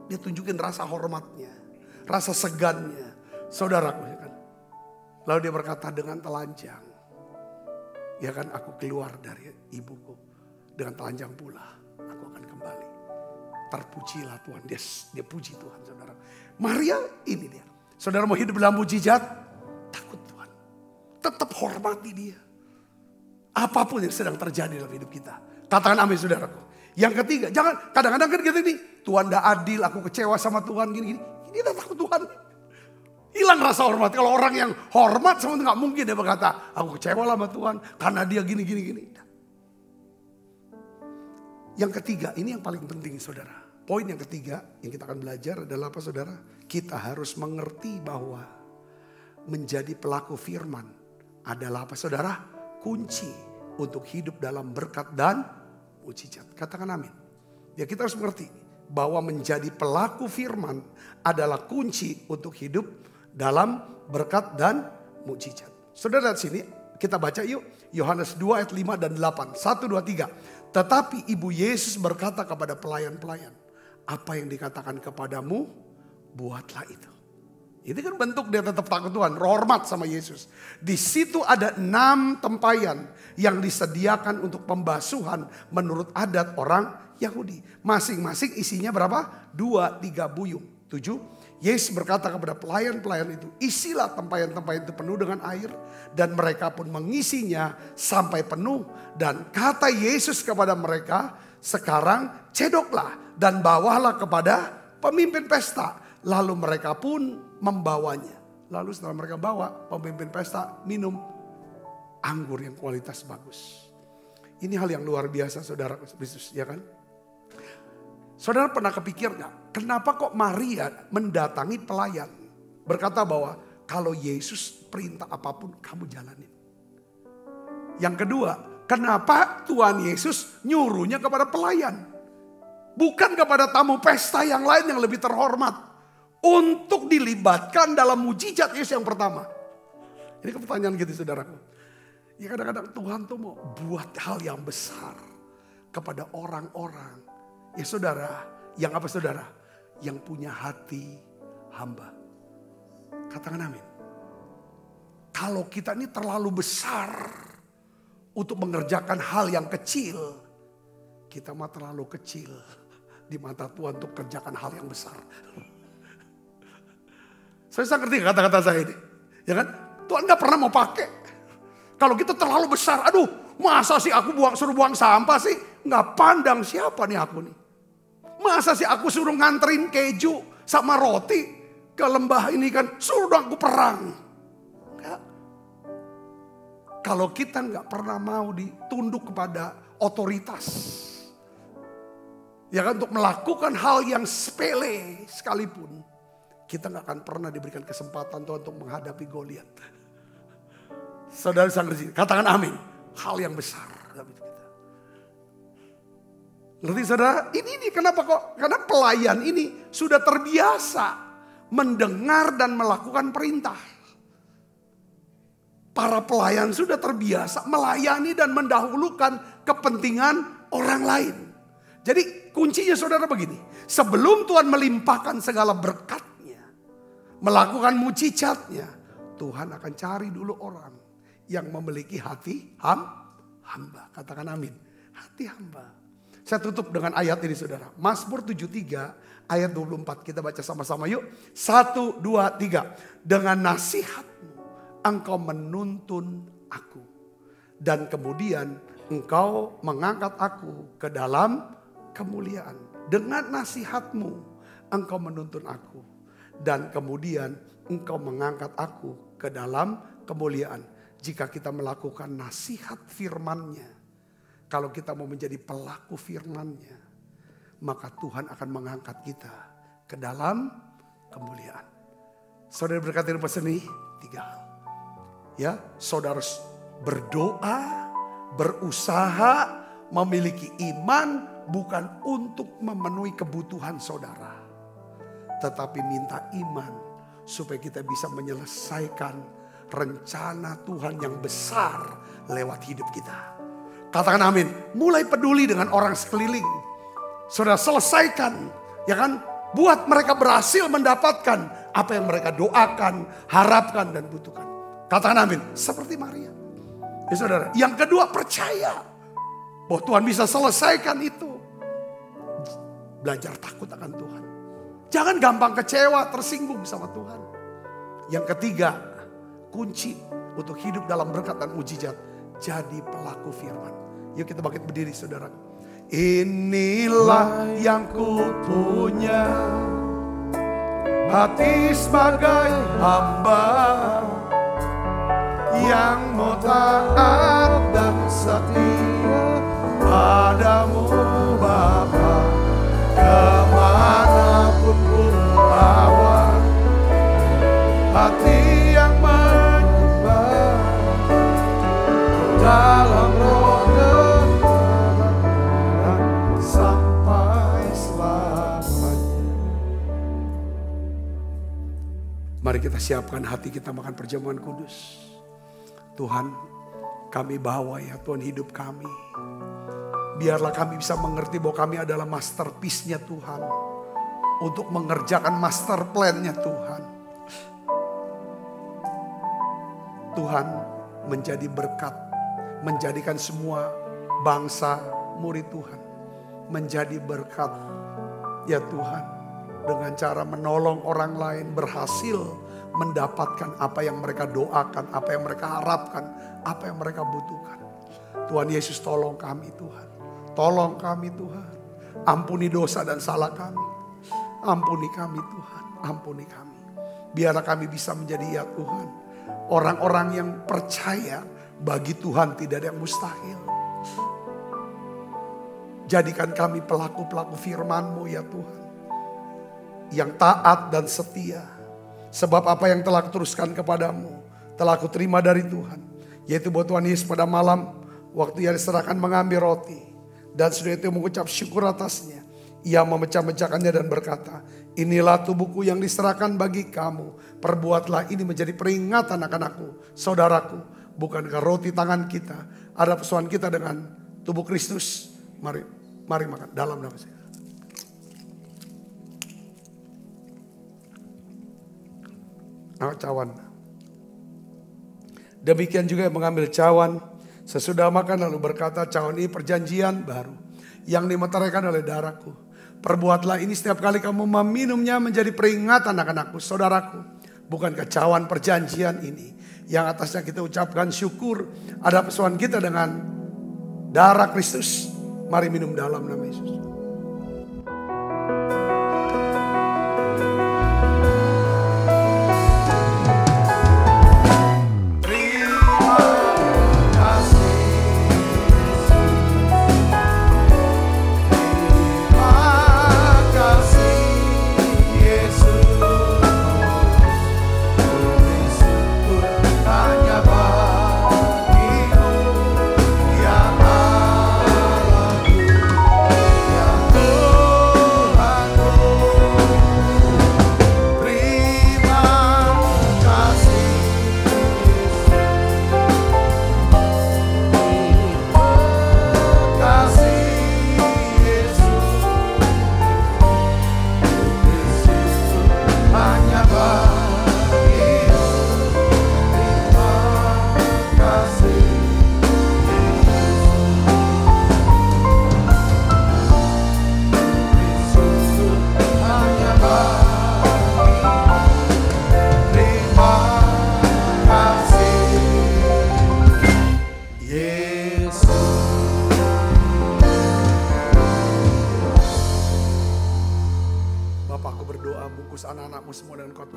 Dia tunjukin rasa hormatnya. Rasa segannya. Saudaraku, ya kan? Lalu dia berkata dengan telanjang. Ya kan, aku keluar dari ibuku. Dengan telanjang pula, aku akan kembali. Terpujilah Tuhan. Dia puji Tuhan, saudara. Maria ini dia. Saudara mau hidup dalam mujizat, takut Tuhan. Tetap hormati dia. Apapun yang sedang terjadi dalam hidup kita. Katakan amin saudaraku. Yang ketiga, jangan kadang-kadang kan kita ini, Tuhan tidak adil, aku kecewa sama Tuhan gini-gini. Kita takut Tuhan. Hilang rasa hormat. Kalau orang yang hormat sama itu gak mungkin dia berkata, aku kecewa sama Tuhan karena dia gini-gini. Yang ketiga, ini yang paling penting saudara. Poin yang ketiga yang kita akan belajar adalah apa saudara? Kita harus mengerti bahwa menjadi pelaku firman adalah apa saudara? Kunci untuk hidup dalam berkat dan mujizat. Katakan amin. Ya kita harus mengerti bahwa menjadi pelaku firman adalah kunci untuk hidup dalam berkat dan mujizat. Saudara lihat sini, kita baca yuk. Yohanes 2 ayat 5 dan 8. 1, 2, 3. Tetapi ibu Yesus berkata kepada pelayan-pelayan, apa yang dikatakan kepadamu, buatlah itu. Itu kan bentuk dia tetap takut Tuhan, hormat sama Yesus. Di situ ada 6 tempayan yang disediakan untuk pembasuhan menurut adat orang Yahudi. Masing-masing isinya berapa? 2, 3 buyung. 7. Yesus berkata kepada pelayan-pelayan itu, isilah tempayan-tempayan itu penuh dengan air. Dan mereka pun mengisinya sampai penuh. Dan kata Yesus kepada mereka, sekarang cedoklah dan bawalah kepada pemimpin pesta. Lalu mereka pun membawanya. Lalu setelah mereka bawa, pemimpin pesta minum anggur yang kualitas bagus. Ini hal yang luar biasa saudara Yesus, ya kan? Saudara pernah kepikir gak? Kenapa kok Maria mendatangi pelayan? Berkata bahwa kalau Yesus perintah apapun kamu jalanin. Yang kedua, kenapa Tuhan Yesus nyuruhnya kepada pelayan. Bukan kepada tamu pesta yang lain yang lebih terhormat. Untuk dilibatkan dalam mujizat Yesus yang pertama. Ini pertanyaan gitu saudaraku. Ya kadang-kadang Tuhan tuh mau buat hal yang besar kepada orang-orang. Ya saudara, yang apa saudara? Yang punya hati hamba. Katakan amin. Kalau kita ini terlalu besar untuk mengerjakan hal yang kecil, kita mah terlalu kecil di mata Tuhan untuk kerjakan hal yang besar. Saya ngerti kata-kata saya ini, ya kan? Tuhan nggak pernah mau pakai. Kalau kita terlalu besar, aduh, masa sih aku suruh buang sampah sih? Nggak pandang siapa nih aku nih? Masa sih aku suruh nganterin keju sama roti ke lembah ini kan? Suruh dong aku perang. Enggak. Kalau kita nggak pernah mau ditunduk kepada otoritas, ya kan, untuk melakukan hal yang sepele sekalipun, kita nggak akan pernah diberikan kesempatan Tuhan untuk menghadapi Goliat. Saudara sangat di sini, katakan amin. Hal yang besar. Ngerti saudara? Ini kenapa kok? Karena pelayan ini sudah terbiasa mendengar dan melakukan perintah. Para pelayan sudah terbiasa melayani dan mendahulukan kepentingan orang lain. Jadi kuncinya saudara begini. Sebelum Tuhan melimpahkan segala berkatnya, melakukan mujizatnya, Tuhan akan cari dulu orang yang memiliki hati hamba. Katakan amin. Hati hamba. Saya tutup dengan ayat ini saudara. Mazmur 73 ayat 24. Kita baca sama-sama yuk. 1, 2, 3. Dengan nasihatmu engkau menuntun aku. Dan kemudian engkau mengangkat aku ke dalam kemuliaan. Dengan nasihatmu engkau menuntun aku. Dan kemudian engkau mengangkat aku ke dalam kemuliaan. Jika kita melakukan nasihat firman-Nya, kalau kita mau menjadi pelaku firman-Nya, maka Tuhan akan mengangkat kita ke dalam kemuliaan. Saudara berkata di pesan ini 3 hal. Ya, saudara berdoa, berusaha, memiliki iman bukan untuk memenuhi kebutuhan saudara, tetapi minta iman supaya kita bisa menyelesaikan rencana Tuhan yang besar lewat hidup kita. Katakan amin. Mulai peduli dengan orang sekeliling. Saudara selesaikan, ya kan? Buat mereka berhasil mendapatkan apa yang mereka doakan, harapkan dan butuhkan. Katakan amin. Seperti Maria. Ya saudara. Yang kedua, percaya bahwa Tuhan bisa selesaikan itu. Belajar takut akan Tuhan. Jangan gampang kecewa, tersinggung sama Tuhan. Yang ketiga, kunci untuk hidup dalam berkat dan mujizat, jadi pelaku firman. Yuk kita bangkit berdiri saudara. Inilah yang ku punya, hati sebagai hamba yang mau taat dan setia padamu Bapa. Kemanapun ku bawa, hati yang menyembah dalam roh dan sampai selamanya. Mari kita siapkan hati kita makan perjamuan kudus. Tuhan, kami bawa ya Tuhan hidup kami. Biarlah kami bisa mengerti bahwa kami adalah masterpiece-nya Tuhan. Untuk mengerjakan master plan-nya Tuhan. Tuhan menjadi berkat. Menjadikan semua bangsa murid Tuhan. Menjadi berkat ya Tuhan. Dengan cara menolong orang lain berhasil mendapatkan apa yang mereka doakan. Apa yang mereka harapkan. Apa yang mereka butuhkan. Tuhan Yesus tolong kami Tuhan. Tolong kami Tuhan. Ampuni dosa dan salah kami. Ampuni kami Tuhan. Ampuni kami. Biarlah kami bisa menjadi ya Tuhan. Orang-orang yang percaya bagi Tuhan tidak ada yang mustahil. Jadikan kami pelaku-pelaku firman-Mu ya Tuhan. Yang taat dan setia. Sebab apa yang telah kuteruskan kepadamu telah kuterima dari Tuhan. Yaitu bahwa Tuhan Yesus pada malam Waktu ia diserahkan mengambil roti. Dan sudah itu mengucap syukur atasnya. Ia memecah-mecahkannya dan berkata, inilah tubuhku yang diserahkan bagi kamu. Perbuatlah ini menjadi peringatan akan aku, saudaraku. Bukankah roti tangan kita ada persoalan kita dengan tubuh Kristus? Mari makan dalam nama saya. Cawan. Demikian juga yang mengambil cawan sesudah makan lalu berkata, cawan ini perjanjian baru yang dimeteraikan oleh darahku. Perbuatlah ini setiap kali kamu meminumnya menjadi peringatan akan aku, saudaraku. Bukankah cawan perjanjian ini yang atasnya kita ucapkan syukur ada persoalan kita dengan darah Kristus? Mari minum dalam nama Yesus.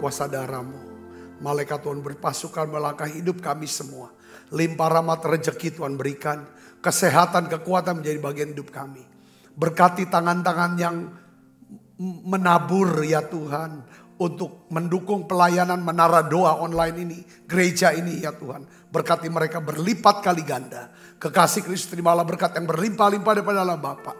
Kuasa darah-Mu, malaikat Tuhan berpasukan melangkahi hidup kami semua. Limpah rahmat rezeki Tuhan berikan, kesehatan, kekuatan menjadi bagian hidup kami. Berkati tangan-tangan yang menabur ya Tuhan, untuk mendukung pelayanan menara doa online ini, gereja ini ya Tuhan. Berkati mereka berlipat kali ganda. Kekasih Kristus terimalah berkat yang berlimpah-limpah daripada Allah Bapa.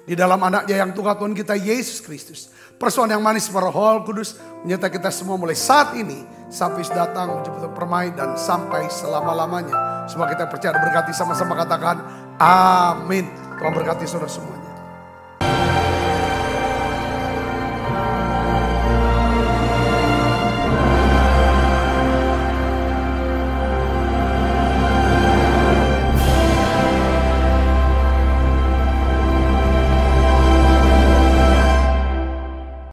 Di dalam anaknya yang Tuhan kita Yesus Kristus. Persoalan yang manis Roh Kudus menyertai kita semua mulai saat ini sampai datang menjemput permai dan sampai selama-lamanya. Semua kita percaya berkati sama-sama katakan amin. Tuhan berkati saudara semua.